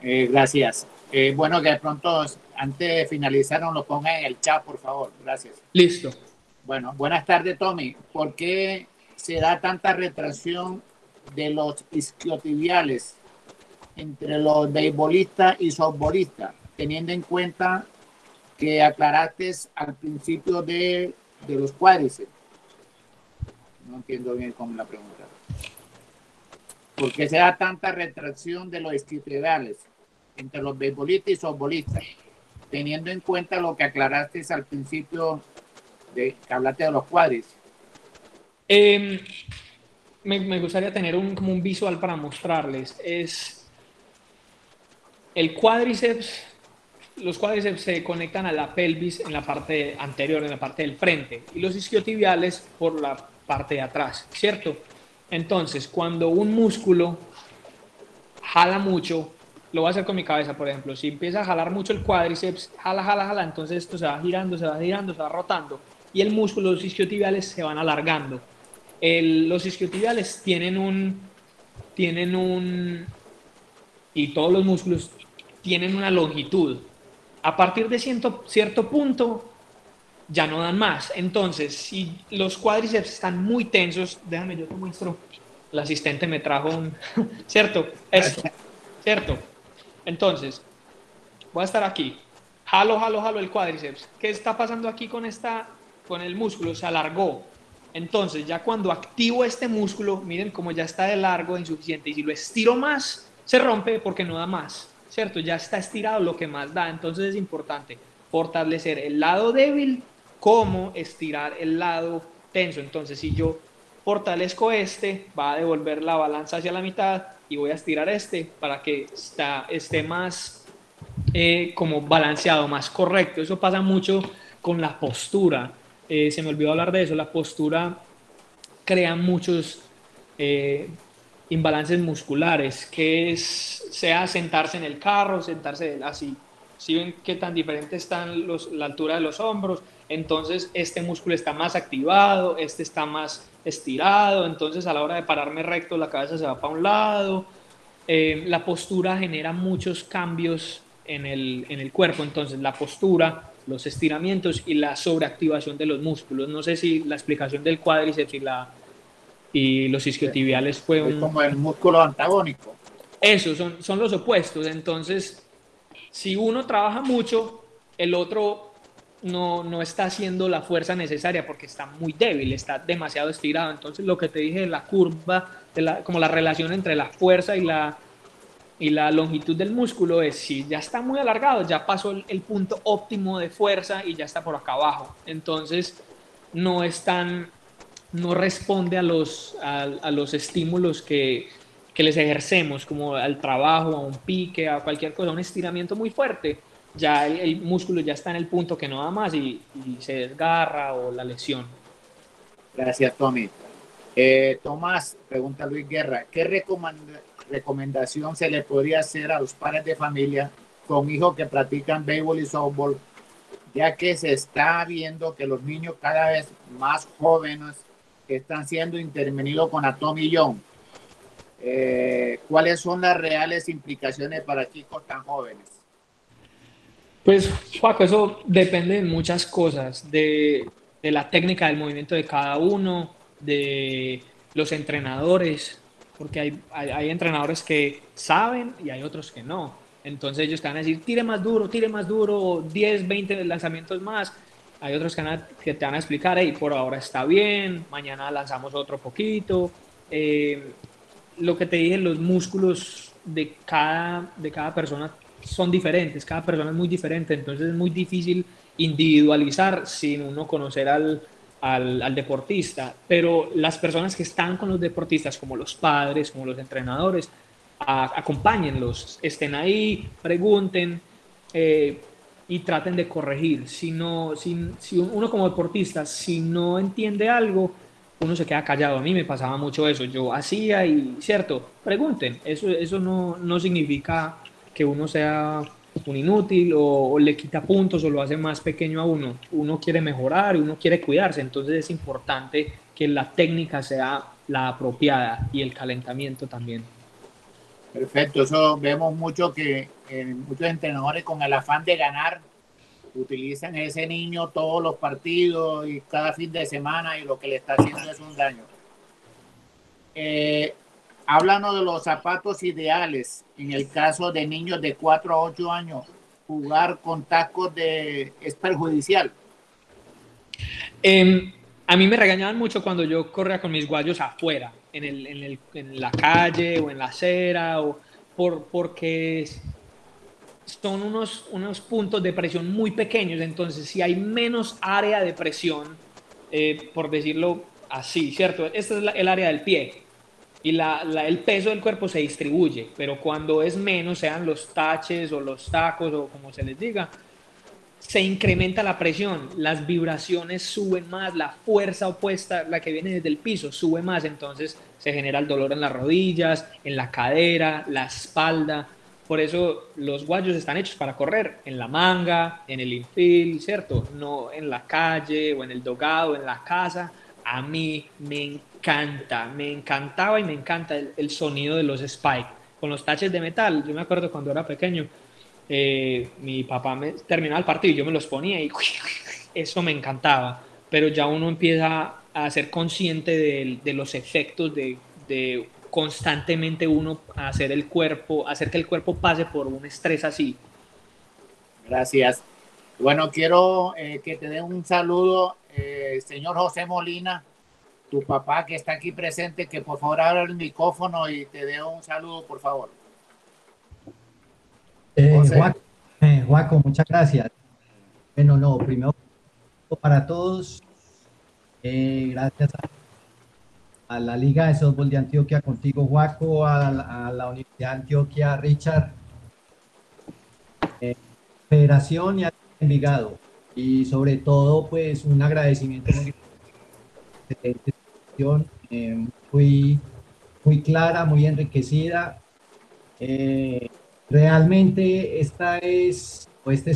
Gracias. Bueno, que de pronto, antes de finalizar, nos lo ponga en el chat, por favor. Gracias. Listo. Bueno, buenas tardes, Tommy. ¿Por qué se da tanta retracción de los isquiotibiales entre los beisbolistas y softbolistas, teniendo en cuenta que aclaraste al principio de los cuádriceps? No entiendo bien cómo la pregunta. ¿Por qué se da tanta retracción de los isquiotibiales entre los beisbolistas y softbolistas, teniendo en cuenta lo que aclaraste al principio de que hablaste de los cuádriceps? Me gustaría tener como un visual para mostrarles. Es el cuádriceps. Los cuádriceps se conectan a la pelvis en la parte anterior, en la parte del frente, y los isquiotibiales por la parte de atrás, ¿cierto? Entonces, cuando un músculo jala mucho, lo voy a hacer con mi cabeza, por ejemplo, si empieza a jalar mucho el cuádriceps, jala, entonces esto se va girando, se va rotando, y el músculo, los isquiotibiales se van alargando. Los isquiotibiales tienen un, y todos los músculos tienen una longitud. A partir de cierto punto, ya no dan más. Entonces, si los cuádriceps están muy tensos, déjame, yo te muestro. El asistente me trajo un, ¿cierto? Esto, ¿cierto? Entonces, voy a estar aquí. Jalo el cuádriceps. ¿Qué está pasando aquí con el músculo? Se alargó. Entonces, ya cuando activo este músculo, miren cómo ya está de largo, de insuficiente, y si lo estiro más, se rompe porque no da más, ¿cierto? Ya está estirado lo que más da. Entonces es importante fortalecer el lado débil como estirar el lado tenso. Entonces, si yo fortalezco va a devolver la balanza hacia la mitad y voy a estirar para que esté más como balanceado, más correcto. Eso pasa mucho con la postura. Se me olvidó hablar de eso. La postura crea muchos imbalances musculares, sea sentarse en el carro, sentarse así. Si ven qué tan diferente están la altura de los hombros, entonces este músculo está más activado, este está más estirado, entonces a la hora de pararme recto la cabeza se va para un lado. La postura genera muchos cambios en el cuerpo, entonces la postura, los estiramientos y la sobreactivación de los músculos. No sé si la explicación del cuádriceps y los isquiotibiales fue Es como el músculo antagónico. Eso, son los opuestos. Entonces, si uno trabaja mucho, el otro no está haciendo la fuerza necesaria porque está muy débil, está demasiado estirado. Entonces, lo que te dije de la curva, como la relación entre la fuerza y la longitud del músculo es, si ya está muy alargado, ya pasó el punto óptimo de fuerza y ya está por acá abajo. Entonces, no no responde a los estímulos que les ejercemos, como al trabajo, a un pique, a cualquier cosa, un estiramiento muy fuerte, ya el músculo ya está en el punto que no da más y se desgarra o la lesión. Gracias, Tommy. Tomás, pregunta Luis Guerra, ¿qué recomendación se le podría hacer a los padres de familia con hijos que practican béisbol y softball, ya que se está viendo que los niños cada vez más jóvenes están siendo intervenidos con Tommy John? ¿Cuáles son las reales implicaciones para chicos tan jóvenes? Pues, Paco, eso depende de muchas cosas, de la técnica del movimiento de cada uno, de los entrenadores, porque hay entrenadores que saben y hay otros que no. Entonces ellos te van a decir, tire más duro, 10, 20 lanzamientos más. Hay otros que te van a explicar, hey, por ahora está bien, mañana lanzamos otro poquito. Lo que te dije, los músculos de cada persona son diferentes, cada persona es muy diferente, entonces es muy difícil individualizar sin uno conocer al deportista, pero las personas que están con los deportistas, como los padres, como los entrenadores, acompáñenlos, estén ahí, pregunten y traten de corregir. Si uno como deportista, si no entiende algo, uno se queda callado. A mí me pasaba mucho eso. Yo hacía y, cierto, pregunten. Eso no significa que uno sea un inútil o le quita puntos o lo hace más pequeño a uno. Uno quiere mejorar, uno quiere cuidarse. Entonces es importante que la técnica sea la apropiada y el calentamiento también. Perfecto, eso vemos mucho que muchos entrenadores con el afán de ganar utilizan a ese niño todos los partidos y cada fin de semana y lo que le está haciendo es un daño. Háblanos de los zapatos ideales en el caso de niños de 4 a 8 años. Jugar con tacos es perjudicial. A mí me regañaban mucho cuando yo corría con mis guayos afuera, en la calle o en la acera, porque son unos puntos de presión muy pequeños. Entonces, si hay menos área de presión, por decirlo así, ¿cierto? Esta es el área del pie y el peso del cuerpo se distribuye, pero cuando es menos, sean los taches o los tacos o como se les diga, se incrementa la presión, las vibraciones suben más, la fuerza opuesta, la que viene desde el piso, sube más, entonces se genera el dolor en las rodillas, en la cadera, la espalda. Por eso los guayos están hechos para correr en la manga, en el infield, ¿cierto? No en la calle o en el dogado, en la casa. A mí me encantaba y me encanta el sonido de los spike con los taches de metal. Yo me acuerdo cuando era pequeño, mi papá terminaba el partido y yo me los ponía y eso me encantaba, pero ya uno empieza a ser consciente de los efectos de constantemente uno hacer que el cuerpo pase por un estrés así. Gracias. Bueno, quiero que te dé un saludo, señor José Molina, tu papá que está aquí presente, que por favor abra el micrófono y te dé un saludo, por favor. Joaco, muchas gracias. Bueno, no, primero para todos, gracias a la Liga de Softball de Antioquia, contigo, Joaco, a la Universidad de Antioquia, Richard, Federación y a Envigado. Y sobre todo, pues, un agradecimiento muy clara, muy enriquecida. Realmente este es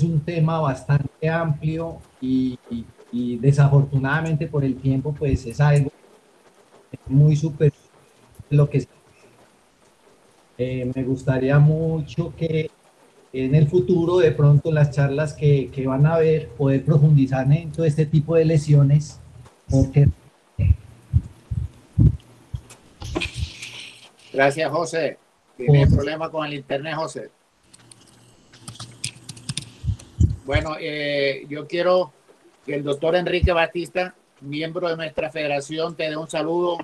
un tema bastante amplio y desafortunadamente por el tiempo pues es algo muy superior a lo que me gustaría mucho que en el futuro de pronto las charlas que van a ver poder profundizar en todo este tipo de lesiones porque... Gracias, José. Tiene problema con el internet, José. Bueno, yo quiero que el doctor Enrique Batista, miembro de nuestra federación, te dé un saludo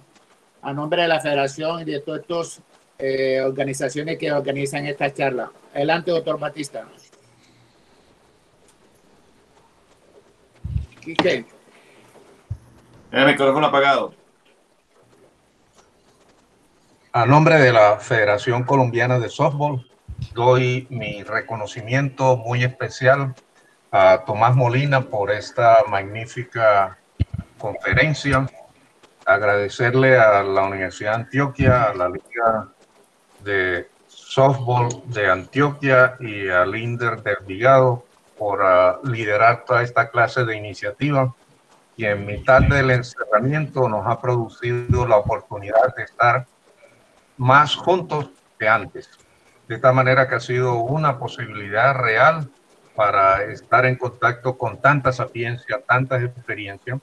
a nombre de la federación y de todas estas organizaciones que organizan esta charla. Adelante, doctor Batista. Quique. El micrófono apagado. A nombre de la Federación Colombiana de Softball, doy mi reconocimiento muy especial a Tomás Molina por esta magnífica conferencia. Agradecerle a la Universidad de Antioquia, a la Liga de Softball de Antioquia y al INDER de Envigado por liderar toda esta clase de iniciativa y en mitad del encerramiento nos ha producido la oportunidad de estar más juntos que antes. De esta manera que ha sido una posibilidad real para estar en contacto con tanta sapiencia, tantas experiencias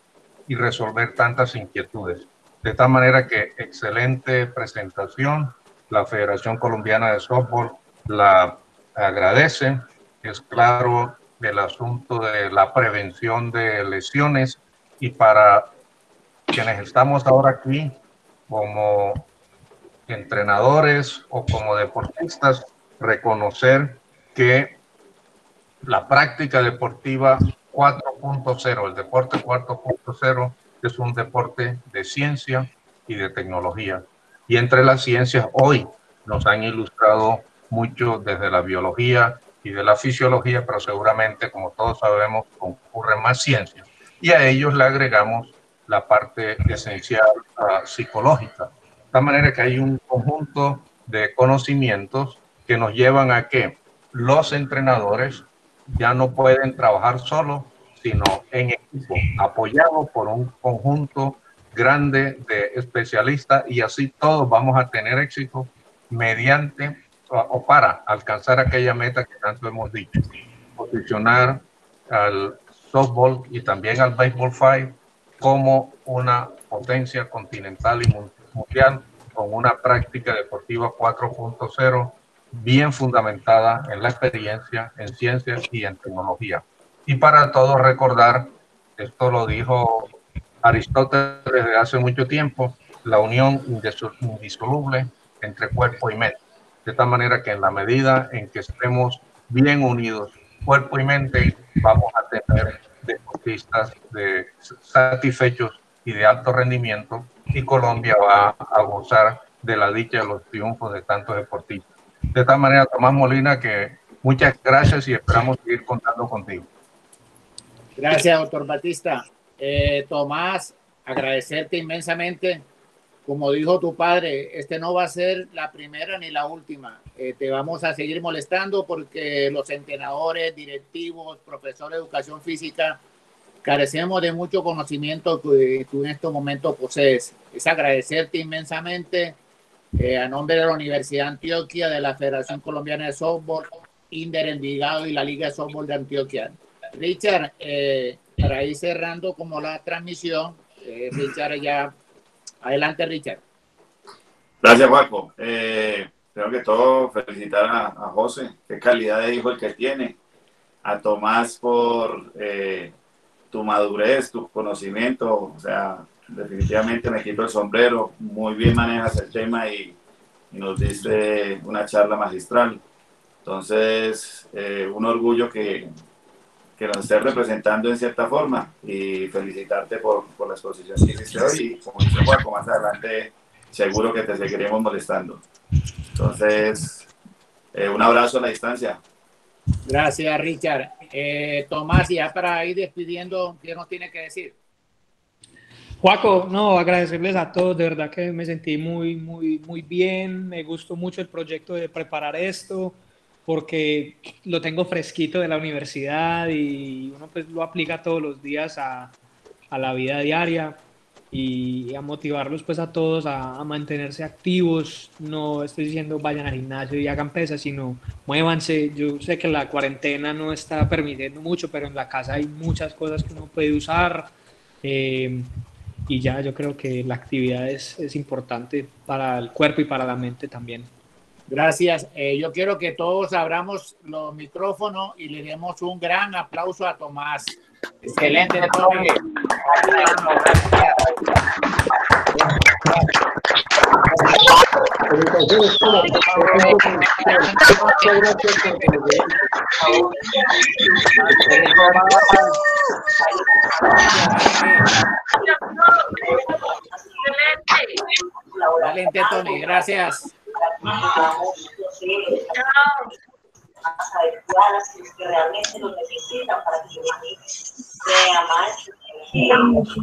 y resolver tantas inquietudes. De esta manera que excelente presentación. La Federación Colombiana de Softball la agradece. Es claro el asunto de la prevención de lesiones y para quienes estamos ahora aquí como entrenadores o como deportistas, reconocer que la práctica deportiva 4.0, el deporte 4.0, Este es un deporte de ciencia y de tecnología. Y entre las ciencias hoy nos han ilustrado mucho desde la biología y de la fisiología, pero seguramente, como todos sabemos, concurren más ciencias. Y a ellos le agregamos la parte esencial psicológica. De tal manera que hay un conjunto de conocimientos que nos llevan a que los entrenadores ya no pueden trabajar solos, sino en equipo, apoyados por un conjunto grande de especialistas, y así todos vamos a tener éxito mediante o para alcanzar aquella meta que tanto hemos dicho, posicionar al softball y también al baseball 5 como una potencia continental y mundial, con una práctica deportiva 4.0 bien fundamentada en la experiencia, en ciencias y en tecnología. Y para todos recordar, esto lo dijo Aristóteles desde hace mucho tiempo, la unión indisoluble entre cuerpo y mente. De tal manera que en la medida en que estemos bien unidos, cuerpo y mente, vamos a tener deportistas satisfechos y de alto rendimiento, y Colombia va a gozar de la dicha de los triunfos de tantos deportistas. De tal manera, Tomás Molina, que muchas gracias y esperamos seguir contando contigo. Gracias, doctor Batista. Tomás, agradecerte inmensamente. Como dijo tu padre, este no va a ser la primera ni la última. Te vamos a seguir molestando porque los entrenadores, directivos, profesores de educación física, carecemos de mucho conocimiento que tú en estos momentos posees. Es agradecerte inmensamente a nombre de la Universidad de Antioquia, de la Federación Colombiana de Softball, Inder Envigado y la Liga de Softball de Antioquia. Richard, para ir cerrando como la transmisión, Richard ya... Adelante, Richard. Gracias, Juaco. Creo que todo felicitar a José, qué calidad de hijo el que tiene, a Tomás por tu madurez, tu conocimiento, o sea, definitivamente me quito el sombrero, muy bien manejas el tema y nos diste una charla magistral. Entonces, un orgullo que nos estés representando en cierta forma, y felicitarte por la exposición que hiciste hoy, y como dice Juaco, más adelante seguro que te seguiremos molestando. Entonces, un abrazo a la distancia. Gracias, Richard. Tomás, ya para ir despidiendo, ¿qué nos tiene que decir? Juaco, no, agradecerles a todos, de verdad que me sentí muy bien, me gustó mucho el proyecto de preparar esto, porque lo tengo fresquito de la universidad y uno pues lo aplica todos los días a la vida diaria, y a motivarlos pues a todos a mantenerse activos. No estoy diciendo vayan al gimnasio y hagan pesas, sino muévanse. Yo sé que la cuarentena no está permitiendo mucho, pero en la casa hay muchas cosas que uno puede usar, y ya yo creo que la actividad es importante para el cuerpo y para la mente también. Gracias. Yo quiero que todos abramos los micrófonos y le demos un gran aplauso a Tomás. Excelente, Tomás. Excelente, Tony. Gracias. Más adecuadas que realmente lo necesitan para que vean más